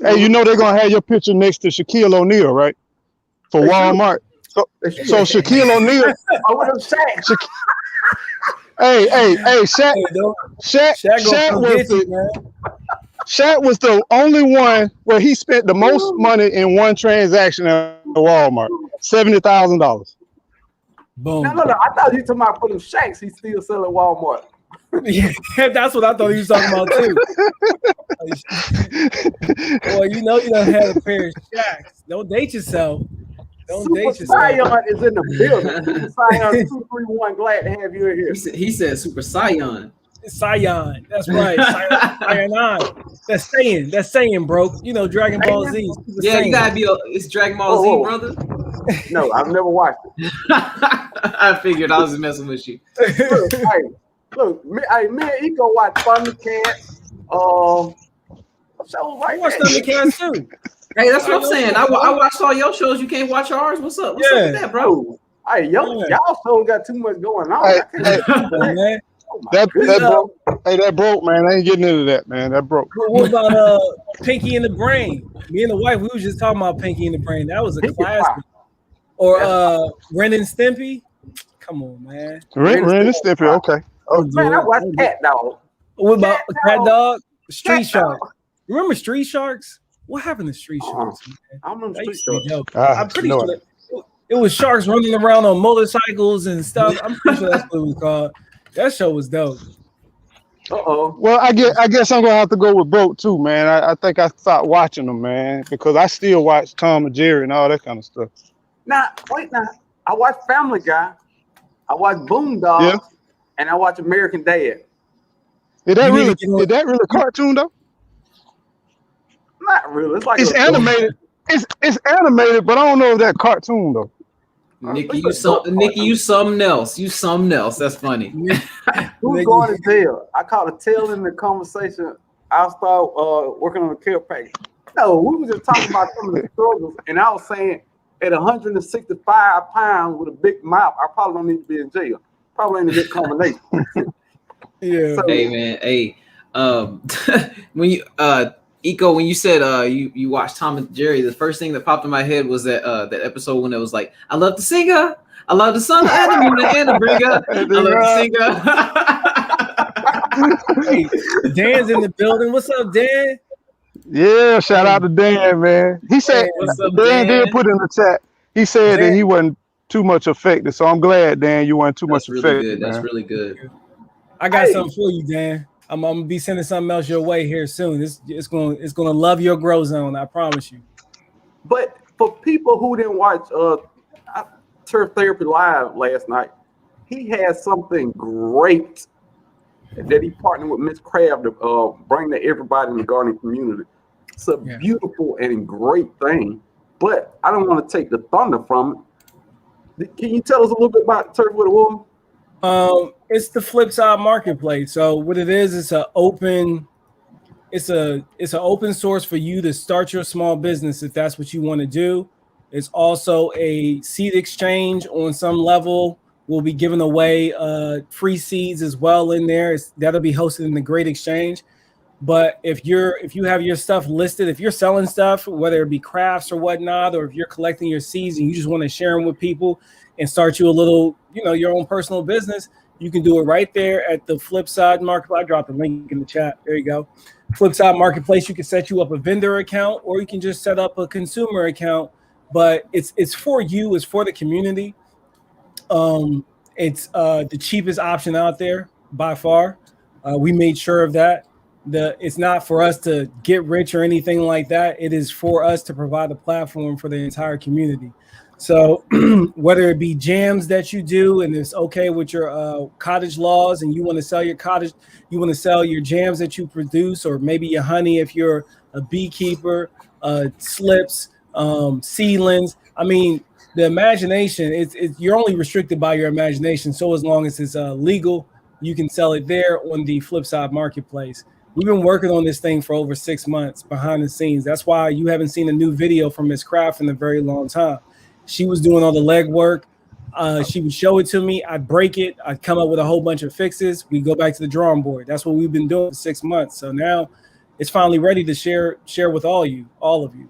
Hey, you know they're gonna have your picture next to Shaquille O'Neal, right? For Walmart. So Shaquille O'Neal. Hey, Shaq was the only one where he spent the most money in one transaction at Walmart. $70,000. Boom. No. I thought you talking about for them Shaqs he still selling at Walmart. Yeah, that's what I thought he was talking about too. Well, you know you don't have a pair of Shaqs. Don't date yourself. Super Saiyan is in the building. Super Saiyan 231. Glad to have you in here. He said Super Saiyan. Saiyan. That's right. Saiyan. That's saying, bro. You know, Dragon Ball Z. Yeah, you gotta be it's Dragon Ball Z, brother. No, I've never watched it. I figured I was messing with you. Look, me and Eco watch Thundercats. Shows like I watch Thundercats too. Hey, that's what I'm saying. I watched all your shows. You can't watch ours. What's up? What's up with that, bro? Hey, y'all show got too much going on. That broke, man. I ain't getting into that, man. That broke. What about Pinky and the Brain? Me and the wife, we was just talking about Pinky and the Brain. That was a classic. Or Ren and Stimpy. Come on, man. Ren and Stimpy. Okay. Oh man, I watched Cat Dog. What about Cat Dog? Street Sharks. Remember Street Sharks? What happened to Street Sharks? Man? I don't remember Street Sharks. I'm pretty sure it was sharks running around on motorcycles and stuff. I'm pretty sure that's what it was called. That show was dope. Well, I guess I'm gonna have to go with broke too, man. I think I stopped watching them, man, because I still watch Tom and Jerry and all that kind of stuff. Now, I watch Family Guy, I watch Boondocks, and I watch American Dad. Is that really cartoon though? Not really. It's like it's animated. It's animated, but I don't know if that's cartoon though. Nikki, you something else. You something else. That's funny. Who's going to jail? I caught a tail in the conversation. I'll start working on the care package. No, we were just talking about some of the struggles, and I was saying at 165 pounds with a big mouth, I probably don't need to be in jail. Probably ain't a good combination. Yeah. So, Hey man, hey, when you Eco, when you said you watched Tom and Jerry, the first thing that popped in my head was that that episode when it was like, I love the singer, I love the son and the moon and the bringer, I love the singer. Hey, Dan's in the building. What's up, Dan? Yeah, shout out to Dan, man. He said What's up, Dan Dan? did put in the chat. He said that Dan. he wasn't too much affected. So I'm glad, Dan, you weren't too That's much really affected. good. That's Man. really good. I got something for you, Dan. I'm gonna be sending something else your way here soon. It's gonna love your grow zone. I promise you. but for people who didn't watch Turf Therapy Live last night, he had something great that he partnered with Miss Craft to bring to everybody in the gardening community. It's a beautiful and great thing, but I don't want to take the thunder from it. Can you tell us a little bit about Turf with a Woman? It's the Flipside Marketplace. So what it is, it's an open source for you to start your small business if that's what you want to do. It's also a seed exchange on some level. We'll be giving away free seeds as well in there. That'll be hosted in the Great Exchange. But if you have your stuff listed, if you're selling stuff, whether it be crafts or whatnot, or if you're collecting your seeds and you just want to share them with people and start you a little, your own personal business, you can do it right there at the Flipside Marketplace. I dropped the link in the chat. There you go. Flipside Marketplace. You can set you up a vendor account, or you can just set up a consumer account. But it's for you. It's for the community. It's the cheapest option out there by far. We made sure of that. It's not for us to get rich or anything like that. It is for us to provide a platform for the entire community. So whether it be jams that you do and it's okay with your cottage laws and you want to sell your you want to sell your jams that you produce, or maybe your honey if you're a beekeeper, slips, seedlings. I mean, the imagination, you're only restricted by your imagination. So as long as it's legal, you can sell it there on the Flipside Marketplace. We've been working on this thing for over 6 months behind the scenes. That's why you haven't seen a new video from Miss Craft in a very long time. She was doing all the legwork. She would show it to me. I'd break it. I'd come up with a whole bunch of fixes. We go back to the drawing board. That's what we've been doing for 6 months. So now it's finally ready to share with all of you.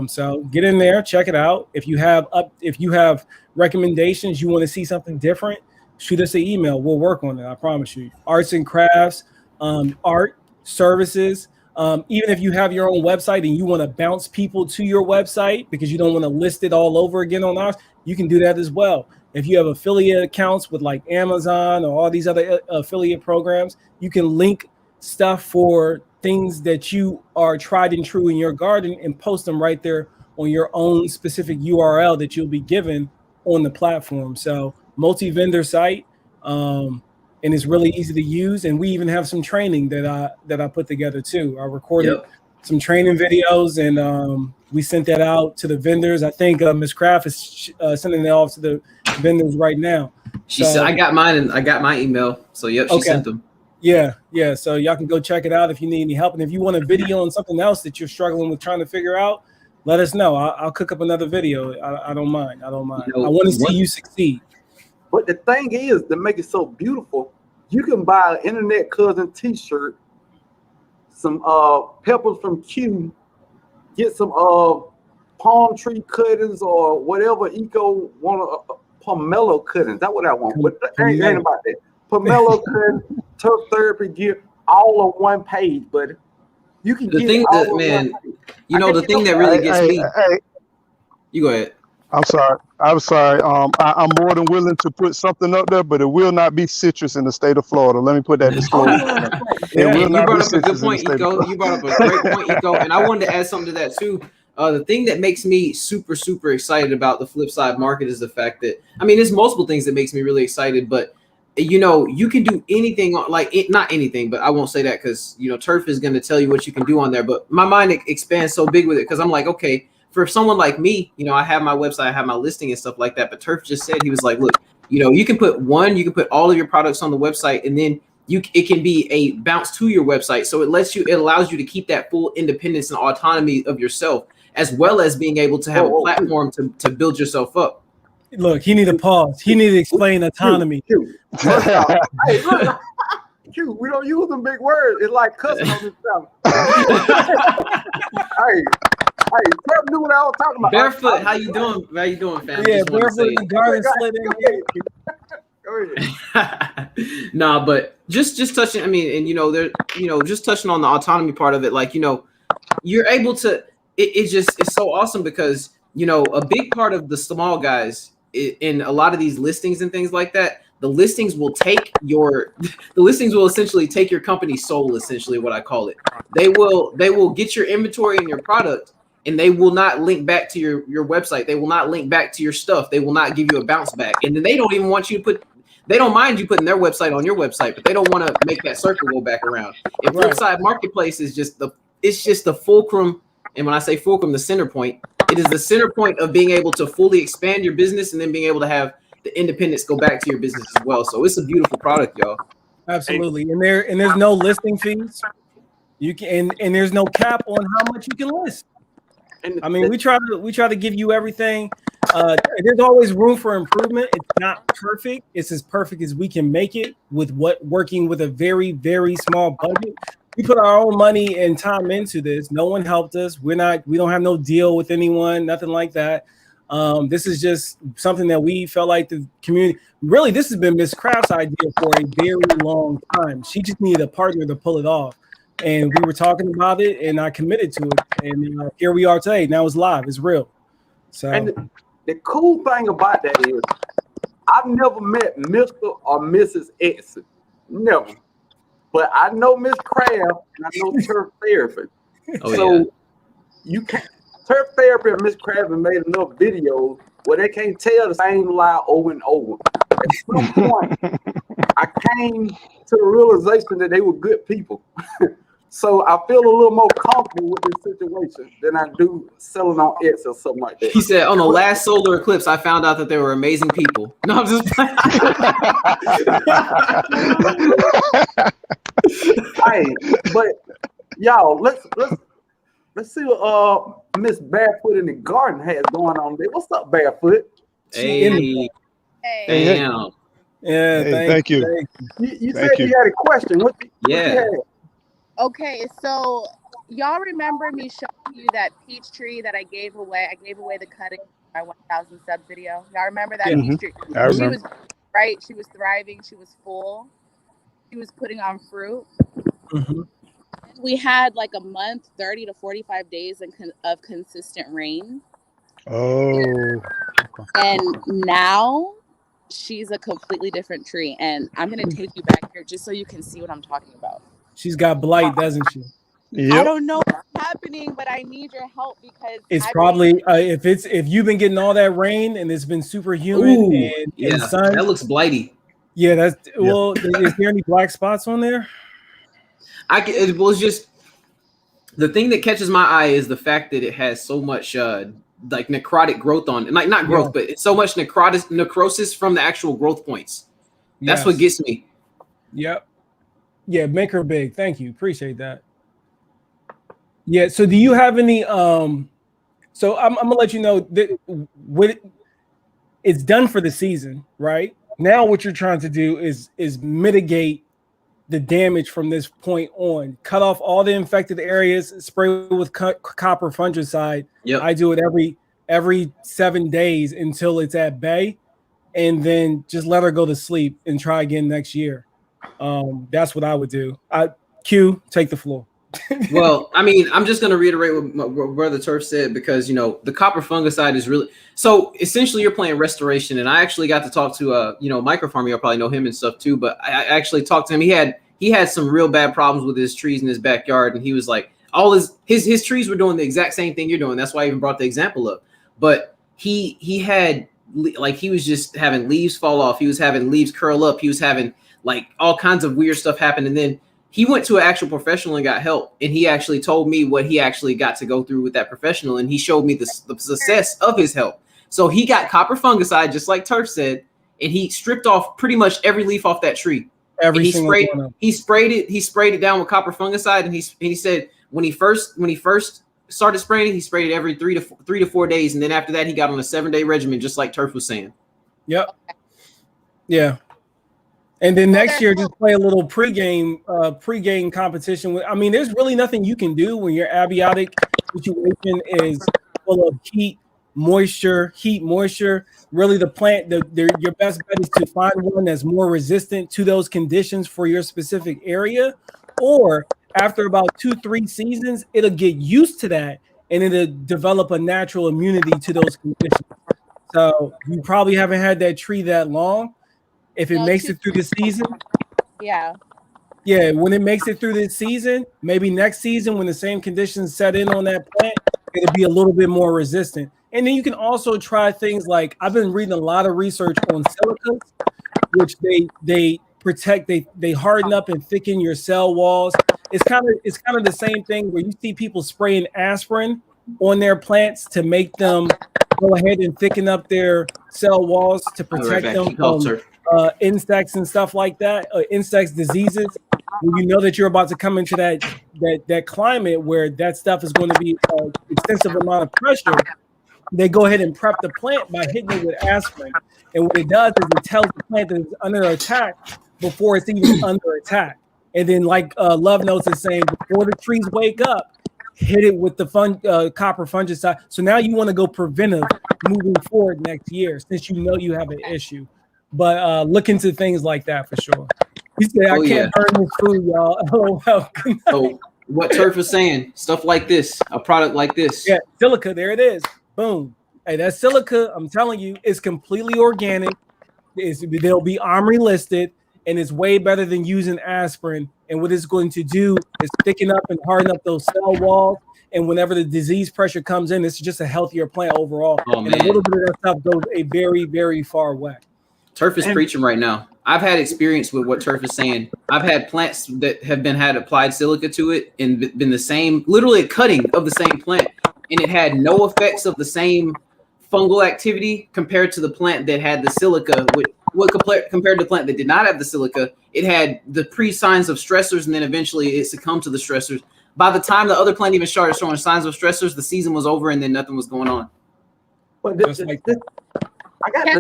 So get in there, check it out. If you have recommendations, you want to see something different, shoot us an email. We'll work on it. I promise you. Arts and crafts, art, services. Even if you have your own website and you want to bounce people to your website because you don't want to list it all over again on ours, you can do that as well. If you have affiliate accounts with like Amazon or all these other affiliate programs, you can link stuff for things that you are tried and true in your garden and post them right there on your own specific URL that you'll be given on the platform. So multi-vendor site, and it's really easy to use. And we even have some training that I put together too. I recorded some training videos and we sent that out to the vendors. I think Ms. Craft is sending it off to the vendors right now. She said, I got mine and I got my email. So she sent them. Yeah. So y'all can go check it out if you need any help. And if you want a video on something else that you're struggling with trying to figure out, let us know. I'll cook up another video. I don't mind. I want to see you succeed. But the thing is, to make it so beautiful, you can buy an Internet Cousin t-shirt, some peppers from Q, get some palm tree cuttings or whatever Eco want, pomelo cuttings. That's what I want. But ain't about that. Pomelo cuttings, turf therapy gear, all on one page, but you can get it all on one page. The thing that really gets me. You go ahead. I'm sorry. I'm more than willing to put something up there, but it will not be citrus in the state of Florida. Let me put that disclosure. You brought up a good point, Eco. You brought up a great point, Eco. And I wanted to add something to that too. The thing that makes me super, super excited about the Flipside market is the fact that, there's multiple things that makes me really excited, but you can do anything not anything, but I won't say that because, Turf is going to tell you what you can do on there. But my mind expands so big with it because I'm like, okay, for someone like me, I have my website, I have my listing and stuff like that. But Turf just said, he was like, look, you can put all of your products on the website. And then it can be a bounce to your website. So it allows you to keep that full independence and autonomy of yourself, as well as being able to have a platform to build yourself up. Look, he need to pause. He need to explain autonomy. Hey, look, Q, we don't use them big words. It's like cussing on this stuff. Hey, tell me what I was talking about. Barefoot, how you doing? How you doing, fam? Yeah, Barefoot and garden slid in. Nah, but just touching. I mean, and just touching on the autonomy part of it. Like, you're able to. It's so awesome because a big part of the small guys in a lot of these listings and things like that. The listings will essentially take your company's soul, essentially what I call it. They will get your inventory and your product, and they will not link back to your website. They will not link back to your stuff. They will not give you a bounce back. And then they don't even want you to they don't mind you putting their website on your website, but they don't want to make that circle go back around. And Flipside Marketplace is just the fulcrum. And when I say fulcrum, the center point, it is the center point of being able to fully expand your business and then being able to have the independence go back to your business as well. So it's a beautiful product, y'all. Absolutely. And there's no listing fees. You can and there's no cap on how much you can list. I mean, we try to give you everything. There's always room for improvement. It's not perfect. It's as perfect as we can make it with working with a very, very small budget. We put our own money and time into this. No one helped us. We don't have no deal with anyone, nothing like that. This is just something that we felt like the community. Really, this has been Miss Craft's idea for a very long time. She just needed a partner to pull it off. And we were talking about it, and I committed to it. And here we are today. Now it's live. It's real. So, and the cool thing about that is I've never met Mr. or Mrs. Edson. Never. But I know Miss Craft and I know Turf Therapy. You can't. Turf Therapy and Miss Craft have made enough videos where they can't tell the same lie over and over. At some point, I came to the realization that they were good people. So I feel a little more comfortable with this situation than I do selling on Etsy or something like that. He said, on the last solar eclipse, I found out that they were amazing people. No, I'm just Hey, but y'all, let's see what Miss Barefoot in the Garden has going on there. What's up, Barefoot? Hey. Yeah, thank you. You said you had a question. What you had? Okay, so y'all remember me showing you that peach tree that I gave away? I gave away the cutting my 1,000 sub video. Y'all remember that peach tree? I remember. She was right. She was thriving. She was full. She was putting on fruit. Mm-hmm. We had like a month, 30 to 45 days of consistent rain. Oh. And now she's a completely different tree. And I'm going to take you back here just so you can see what I'm talking about. She's got blight, doesn't she? Yep. I don't know what's happening, but I need your help because it's probably if you've been getting all that rain and it's been super humid and sun. That looks blighty. Yeah, is there any black spots on there? It was just the thing that catches my eye is the fact that it has so much like necrotic growth on it. Like not growth, but it's so much necrosis from the actual growth points. That's what gets me. Yep. Yeah, make her big. Thank you. Appreciate that. Yeah. So do you have any so I'm gonna let you know that it's done for the season, right? Now what you're trying to do is mitigate the damage from this point on. Cut off all the infected areas, spray with copper fungicide. Yep. I do it every 7 days until it's at bay, and then just let her go to sleep and try again next year. That's what I would do. Q, take the floor. Well, I mean, I'm just going to reiterate what Brother Turf said because, the copper fungicide is really – so essentially you're playing restoration, and I actually got to talk to, Microfarmer. You'll probably know him and stuff too, but I actually talked to him. He had some real bad problems with his trees in his backyard, and he was like – all his trees were doing the exact same thing you're doing. That's why I even brought the example up. But he had – like he was just having leaves fall off. He was having leaves curl up. He was having like all kinds of weird stuff happen, and then – he went to an actual professional and got help. And he actually told me what he actually got to go through with that professional. And he showed me the success of his help. So he got copper fungicide, just like Turf said, and he stripped off pretty much every leaf off that tree. Every he single sprayed one of them. he sprayed it down with copper fungicide, and he said when he first started spraying it, he sprayed it every 3 to 4 days, and then after that he got on a 7-day regimen, just like Turf was saying. Yep. Yeah. And then next year, just play a little pregame competition. I mean, there's really nothing you can do when your abiotic situation is full of heat, moisture. Really, the plant, your best bet is to find one that's more resistant to those conditions for your specific area. Or after about 2-3 seasons, it'll get used to that and it'll develop a natural immunity to those conditions. So you probably haven't had that tree that long. If it makes it through the season, when it makes it through this season, maybe next season when the same conditions set in on that plant, it'll be a little bit more resistant. And then you can also try things like, I've been reading a lot of research on silicas, which they protect, they harden up and thicken your cell walls. It's kind of the same thing where you see people spraying aspirin on their plants to make them go ahead and thicken up their cell walls to protect them from insects and stuff like that, insects, diseases. When you know that you're about to come into that climate where that stuff is going to be extensive amount of pressure, they go ahead and prep the plant by hitting it with aspirin. And what it does is it tells the plant that it's under attack before it's even under attack. And then, like Love Notes is saying, before the trees wake up, hit it with the copper fungicide. So now you want to go preventive moving forward next year, since you know you have an issue. But look into things like that for sure. He said, I can't burn this food, y'all. Oh, well. So what Turf is saying, stuff like this, a product like this. Yeah, silica, there it is. Boom. Hey, that silica, I'm telling you, is completely organic. They'll be Armory listed, and it's way better than using aspirin. And what it's going to do is thicken up and harden up those cell walls. And whenever the disease pressure comes in, it's just a healthier plant overall. And a little bit of that stuff goes a very, very far way. Turf is preaching right now. I've had experience with what Turf is saying. I've had plants that have had applied silica to it and been the same, literally a cutting of the same plant, and it had no effects of the same fungal activity compared to the plant that had the silica. Compared to the plant that did not have the silica, it had the pre-signs of stressors, and then eventually it succumbed to the stressors. By the time the other plant even started showing signs of stressors, the season was over, and then nothing was going on. But Can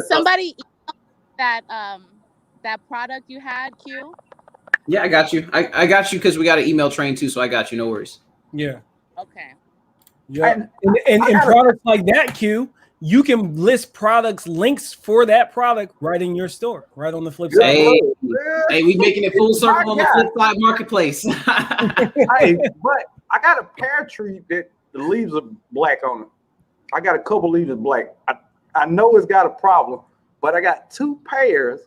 somebody that product you had, Q? Yeah, I got you. I got you because we got an email train too, so I got you. No worries. Yeah. Okay. Yeah. And products like that, Q, you can list products, links for that product right in your store, right on the flip side. Hey, we making it full circle on the flip side marketplace. Hey, but I got a pear tree that the leaves are black on it. I got a couple leaves of black. I know it's got a problem, but I got 2 pears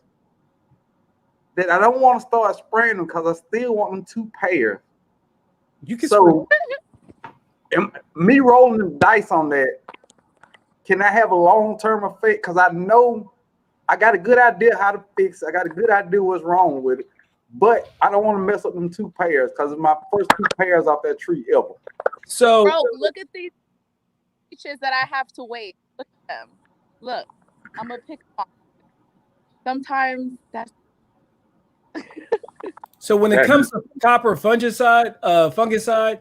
that I don't want to start spraying them because I still want them 2 pears. You can me rolling the dice on that, can I have a long-term effect? Because I know I got a good idea how to fix it. I got a good idea what's wrong with it, but I don't want to mess up them 2 pears because it's my first 2 pears off that tree ever. So, bro, look at these peaches that I have to wait. Look at them. Look, I'm gonna pick them. Sometimes that's. So when it comes to copper fungicide,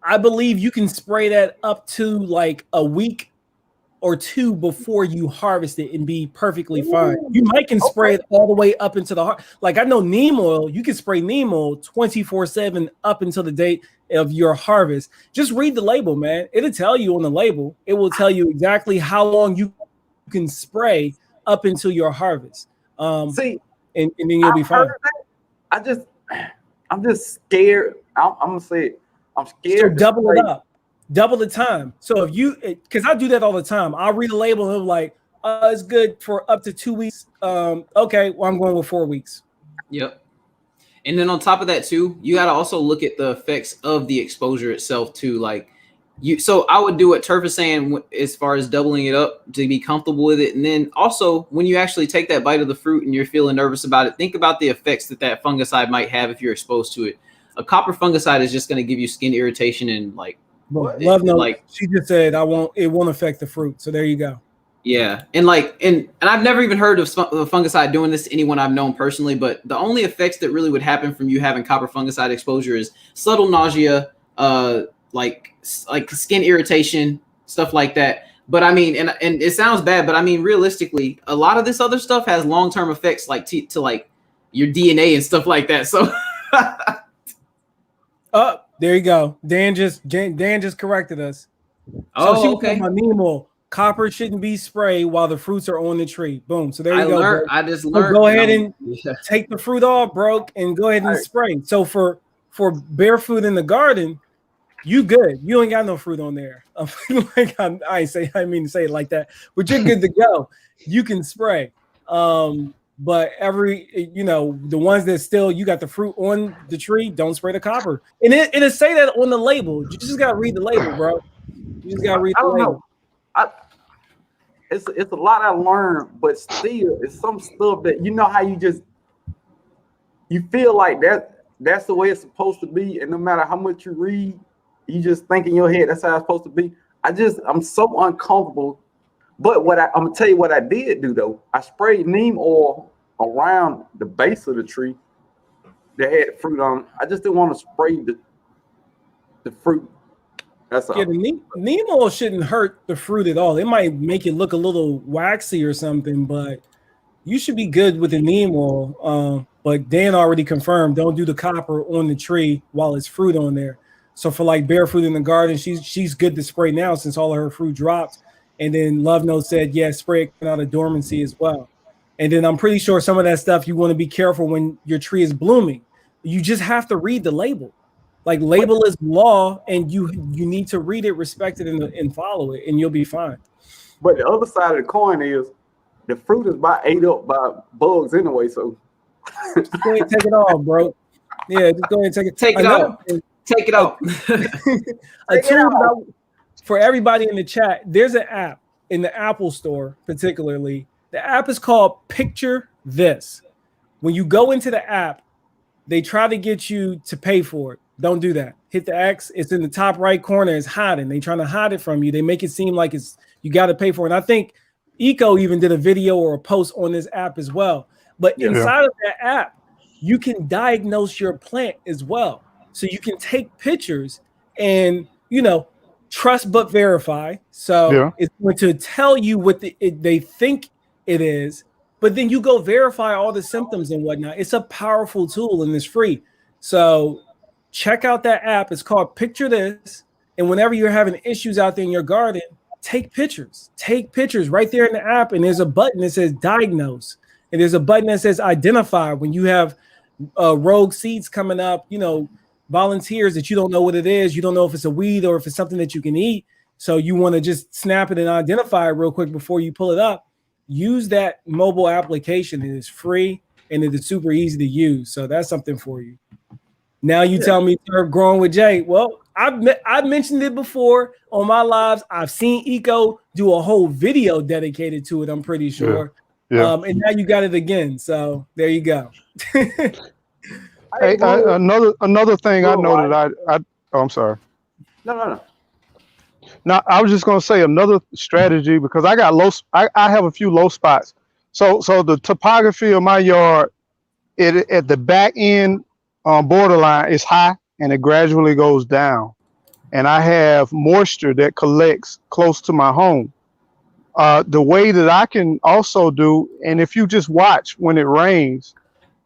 I believe you can spray that up to like a week or 2 before you harvest it and be perfectly fine. You might can spray it all the way up into the like I know neem oil, you can spray neem oil 24/7 up until the date of your harvest. Just read the label, man. It'll tell you on the label. It will tell you exactly how long you can spray up until your harvest. And then you'll be fine. I'm just scared. I'm gonna say it. I'm scared. So double it up, double the time. So if you, because I do that all the time, I'll read the label and I'm like, it's good for up to 2 weeks. Okay, well I'm going with 4 weeks. Yep. And then on top of that too, you got to also look at the effects of the exposure itself too. Like so I would do what Turf is saying as far as doubling it up to be comfortable with it. And then also when you actually take that bite of the fruit and you're feeling nervous about it, think about the effects that fungicide might have if you're exposed to it. A copper fungicide is just going to give you skin irritation and like Love Note. Like she just said, it won't affect the fruit. So there you go. Yeah, and I've never even heard of fungicide doing this to anyone I've known personally, but the only effects that really would happen from you having copper fungicide exposure is subtle nausea, like skin irritation, stuff like that. But I mean, and it sounds bad, but I mean, realistically, a lot of this other stuff has long-term effects, like to like your DNA and stuff like that. So, oh, there you go. Dan just corrected us. Oh, okay. Nemo, copper shouldn't be sprayed while the fruits are on the tree. Boom. So there you go. I just learned. So go ahead and take the fruit off, bro, and go ahead and spray. So for barefoot in the garden, you good. You ain't got no fruit on there. Like I mean to say it like that, but you're good to go. You can spray. But the ones that still you got the fruit on the tree, don't spray the copper. And it'll say that on the label. You just gotta read the label, bro. You just gotta read the label. It's a lot I learned, but still, it's some stuff that how you feel like that's the way it's supposed to be, and no matter how much you read, you just think in your head that's how it's supposed to be. I'm so uncomfortable. But I'm gonna tell you what I did do though. I sprayed neem oil around the base of the tree that had fruit on. I just didn't want to spray the fruit. That's all. Yeah, the neem oil shouldn't hurt the fruit at all. It might make it look a little waxy or something, but you should be good with the neem oil. But Dan already confirmed, don't do the copper on the tree while it's fruit on there. So for like barefoot in the garden, she's good to spray now since all of her fruit dropped. And then Love Note said, yeah, spray it out of dormancy as well. And then I'm pretty sure some of that stuff you want to be careful when your tree is blooming. You just have to read the label. Like label is law, and you need to read it, respect it, and follow it, and you'll be fine. But the other side of the coin is the fruit is about ate up by bugs anyway. So just go ahead and take it off, bro. Yeah, just go ahead and take it off. Take it off. A tool for everybody in the chat, there's an app in the Apple Store, particularly. The app is called Picture This. When you go into the app, they try to get you to pay for it. Don't do that. Hit the X. It's in the top right corner. It's hiding. They're trying to hide it from you. They make it seem like you got to pay for it. And I think Eco even did a video or a post on this app as well. But inside of that app, you can diagnose your plant as well. So you can take pictures and, trust but verify. So it's going to tell you what they think it is, but then you go verify all the symptoms and whatnot. It's a powerful tool and it's free. So check out that app. It's called Picture This. And whenever you're having issues out there in your garden, take pictures. Take pictures right there in the app. And there's a button that says diagnose. And there's a button that says identify. When you have rogue seeds coming up, volunteers that you don't know what it is. You don't know if it's a weed or if it's something that you can eat. So you want to just snap it and identify it real quick before you pull it up. Use that mobile application. It is free and it is super easy to use. So that's something for you. Now you tell me Turf growing with Jay. Well, I've mentioned it before on my lives. I've seen Eco do a whole video dedicated to it, I'm pretty sure. Yeah. And now you got it again. So there you go. Hey, another thing I know that I'm sorry. No. Now I was just gonna say another strategy because I got I have a few low spots. So the topography of my yard, at the back end borderline is high and it gradually goes down, and I have moisture that collects close to my home. The way that I can also do, and if you just watch when it rains.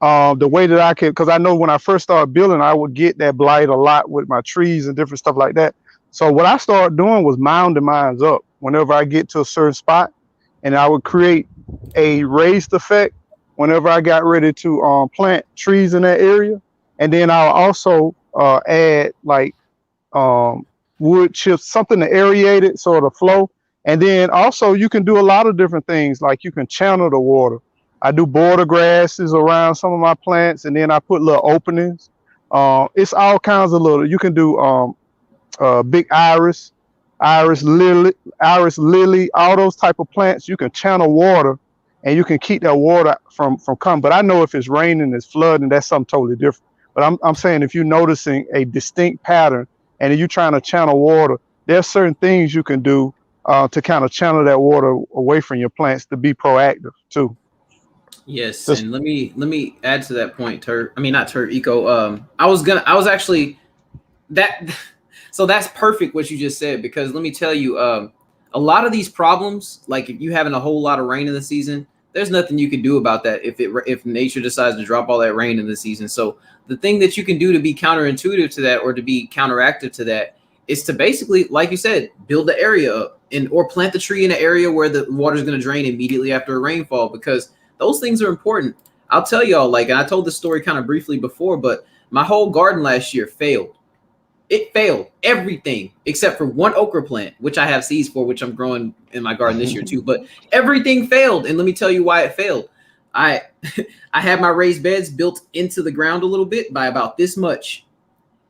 The way that I can, because I know when I first started building, I would get that blight a lot with my trees and different stuff like that. So what I started doing was mounding mines up whenever I get to a certain spot, and I would create a raised effect whenever I got ready to plant trees in that area. And then I'll also add like wood chips, something to aerate it so it'll flow. And then also you can do a lot of different things, like you can channel the water. I do border grasses around some of my plants, and then I put little openings. It's all kinds of little. You can do big iris lily, all those type of plants. You can channel water, and you can keep that water from coming. But I know if it's raining, it's flooding, that's something totally different. But I'm saying if you're noticing a distinct pattern and you're trying to channel water, there's certain things you can do to kind of channel that water away from your plants to be proactive too. Yes, and let me add to that point, Eco. I was actually that. So that's perfect what you just said, because let me tell you, a lot of these problems, like if you having a whole lot of rain in the season, there's nothing you can do about that if nature decides to drop all that rain in the season. So the thing that you can do to be counterintuitive to that, or to be counteractive to that, is to basically, like you said, build the area up or plant the tree in an area where the water is going to drain immediately after a rainfall, because those things are important. I'll tell y'all, and I told this story kind of briefly before, but my whole garden last year failed. It failed everything except for one okra plant, which I have seeds for, which I'm growing in my garden this year too. But everything failed, and let me tell you why it failed. I had my raised beds built into the ground a little bit by about this much,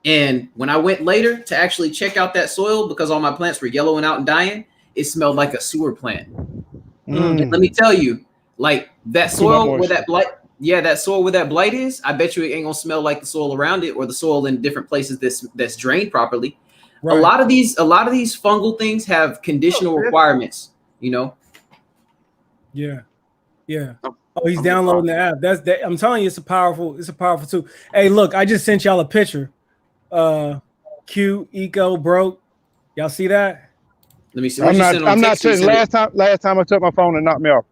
and when I went later to actually check out that soil, because all my plants were yellowing out and dying, it smelled like a sewer plant. And let me tell you, like that soil where that blight. Yeah, that soil where that blight is, I bet you it ain't gonna smell like the soil around it, or the soil in different places that's drained properly. Right. A lot of these fungal things have conditional requirements, you know. Yeah. Oh, he's downloading the app. I'm telling you, it's a powerful tool. Hey, look, I just sent y'all a picture. Q Eco broke. Y'all see that? Let me see. I'm not saying last time I took my phone and knocked me off.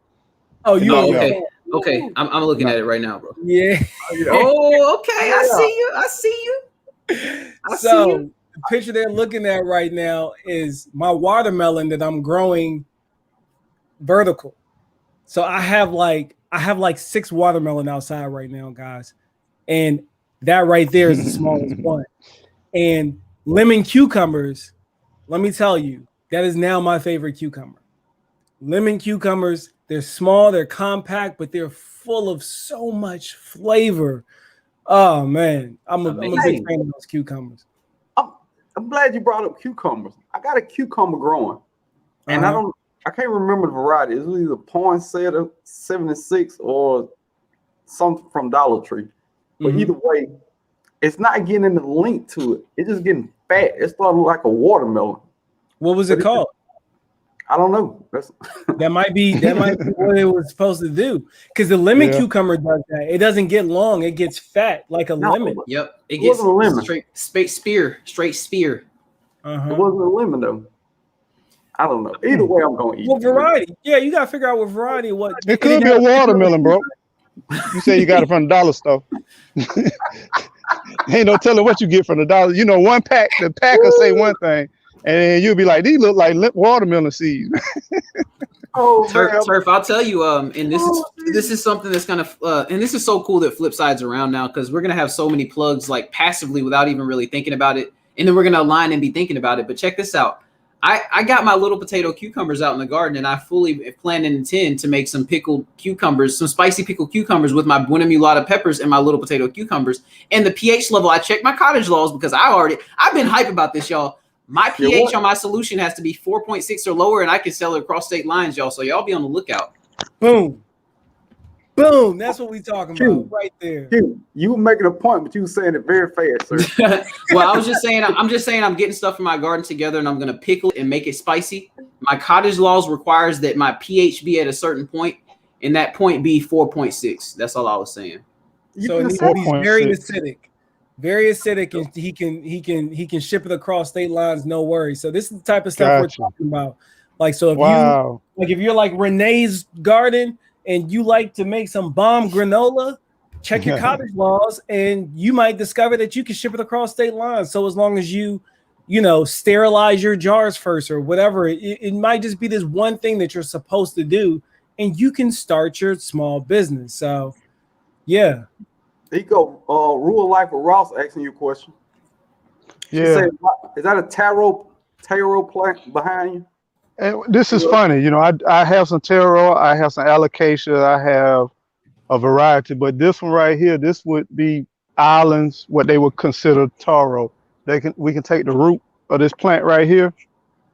Oh, you okay? Okay, I'm looking at it right now, bro. Yeah. Oh, okay. I see you. The picture they're looking at right now is my watermelon that I'm growing vertical. So I have like 6 watermelon outside right now, guys. And that right there is the smallest one. And lemon cucumbers, let me tell you, that is now my favorite cucumber. Lemon cucumbers, they're small, they're compact, but they're full of so much flavor. Oh man, I'm a big fan of those cucumbers. I'm glad you brought up cucumbers. I got a cucumber growing, and I can't remember the variety. It's either Poinsettia 76 or something from Dollar Tree. But either way, it's not getting the link to it. It's just getting fat. It's starting like a watermelon. What was it called? I don't know. That might be what it was supposed to do. Because the lemon cucumber does that. It doesn't get long. It gets fat like a lemon. Yep. It gets a lemon. Straight spear. It wasn't a lemon though. I don't know. Either way, I'm going to eat. What variety? Yeah, you got to figure out what variety. It could be a watermelon, bro. You say you got it from the dollar store. Ain't no telling what you get from the dollar. You know, one pack, the pack will say one thing, and you'll be like, these look like watermelon seeds. Turf, I'll tell you, and this is something that's kind of, and this is so cool that Flipside's around now, because we're gonna have so many plugs like passively without even really thinking about it, and then we're gonna align and be thinking about it. But check this out. I got my little potato cucumbers out in the garden, and I fully plan and intend to make some pickled cucumbers, some spicy pickled cucumbers with my buena mulata peppers and my little potato cucumbers. And the pH level, I checked my cottage laws, because I've been hype about this, y'all. My pH on my solution has to be 4.6 or lower, and I can sell it across state lines, y'all. So y'all be on the lookout. Boom. Boom. That's what we talking about right there. You were making a point, but you were saying it very fast, sir. Well, I'm just saying I'm getting stuff in my garden together, and I'm going to pickle it and make it spicy. My cottage laws requires that my pH be at a certain point, and that point be 4.6. That's all I was saying. So he's very acidic. Very acidic, and he can ship it across state lines, no worries. So this is the type of stuff we're talking about. Like, so if you're like Renee's garden and you like to make some bomb granola, check your cottage laws, and you might discover that you can ship it across state lines. So as long as you sterilize your jars first or whatever, it might just be this one thing that you're supposed to do, and you can start your small business. So, yeah. There you go. Rural Life with Ross asking you a question. Yeah. Said, is that a taro plant behind you? And this is funny. You know, I have some taro, I have some alocasia, I have a variety, but this one right here, this would be islands, what they would consider taro. We can take the root of this plant right here,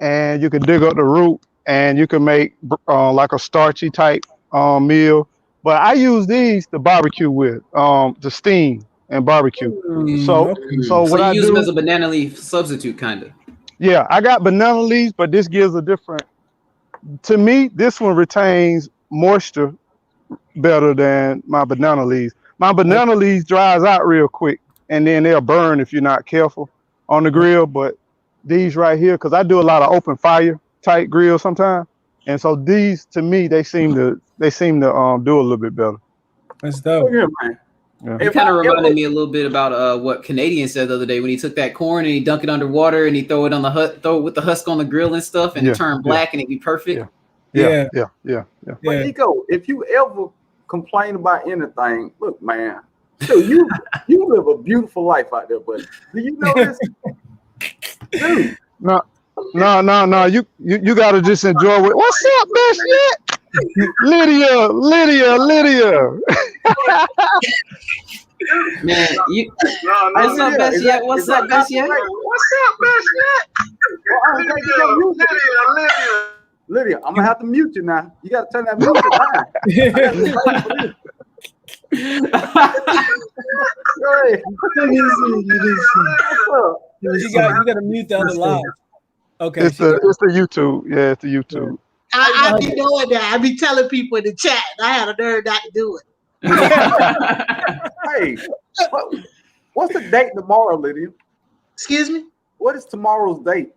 and you can dig up the root, and you can make like a starchy type meal. But I use these to barbecue with, to steam and barbecue. So what I do, use them as a banana leaf substitute, kind of. Yeah, I got banana leaves, but this gives a different to me, this one retains moisture better than my banana leaves. My banana leaves dries out real quick, and then they'll burn if you're not careful on the grill. But these right here, because I do a lot of open fire type grill sometimes, and so these to me they seem to do a little bit better. That's dope. Yeah, man. Yeah. It kind of reminded me a little bit about what Canadian said the other day when he took that corn and he dunk it underwater and he throw it with the husk on the grill and stuff and it turned black and it'd be perfect. Yeah. But Nico, if you ever complain about anything, look, man, dude, you live a beautiful life out there, but do you know this? Dude. No. You gotta just enjoy it. What's up, best yet? Lydia. Man, what's up, best yet? What's up, best yet? Lydia, I'm gonna have to mute you now. You gotta turn that music down. You gotta mute the other live. Okay. It's the YouTube. Yeah, it's the YouTube. I be doing that. I be telling people in the chat. I had a nerve not to do it. Hey, what's the date tomorrow, Lydia? Excuse me? What is tomorrow's date?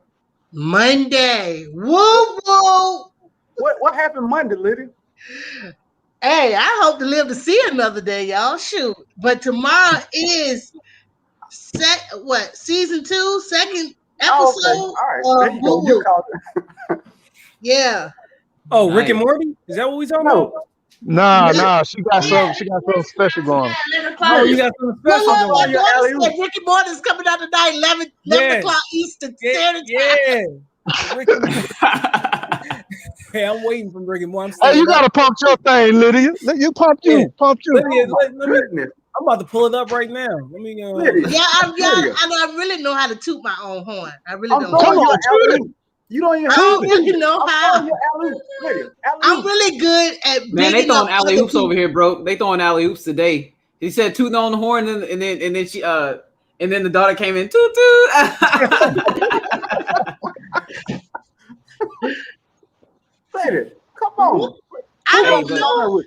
Monday. Woo woo. What happened Monday, Lydia? Hey, I hope to live to see another day, y'all. Shoot. But tomorrow is season 2, second episode. Oh, okay. All right. There you go. Yeah. Oh, nice. Rick and Morty? Is that what we talking about? Nah. She got something special going. Oh, you got something special going. Rick and Morty is coming out tonight, 11 o'clock Eastern Standard Time. Hey, I'm waiting for Rick and Morty. Hey, you gotta pump your thing, Lydia. You pump you. Lydia, I'm about to pull it up right now. Let me. I really know how to toot my own horn. I really don't. Come on, you don't even. I don't really know how. I'm really good at. Man, they throwing alley oops over here, bro. They throwing alley oops today. He said tooting on the horn, and then she and then the daughter came in toot toot. Come on. I don't know.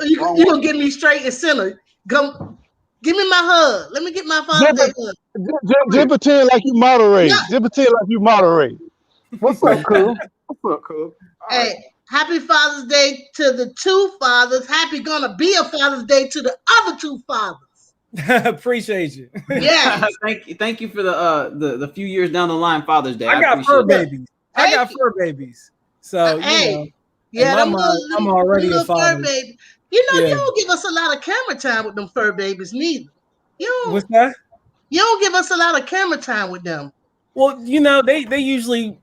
You gonna get me straight and center. Go, give me my hug. Let me get my Father's Day hug. Just pretend like you moderate. Just pretend like you moderate. What's up, cool? Hey, happy Father's Day to the 2 fathers. Happy gonna be a Father's Day to the other 2 fathers. Appreciate you. Yeah. Thank you for the few years down the line Father's Day. I got fur babies. I got fur babies. So I'm already a father. Baby. You don't give us a lot of camera time with them fur babies neither. What's that? You don't give us a lot of camera time with them. Well, they usually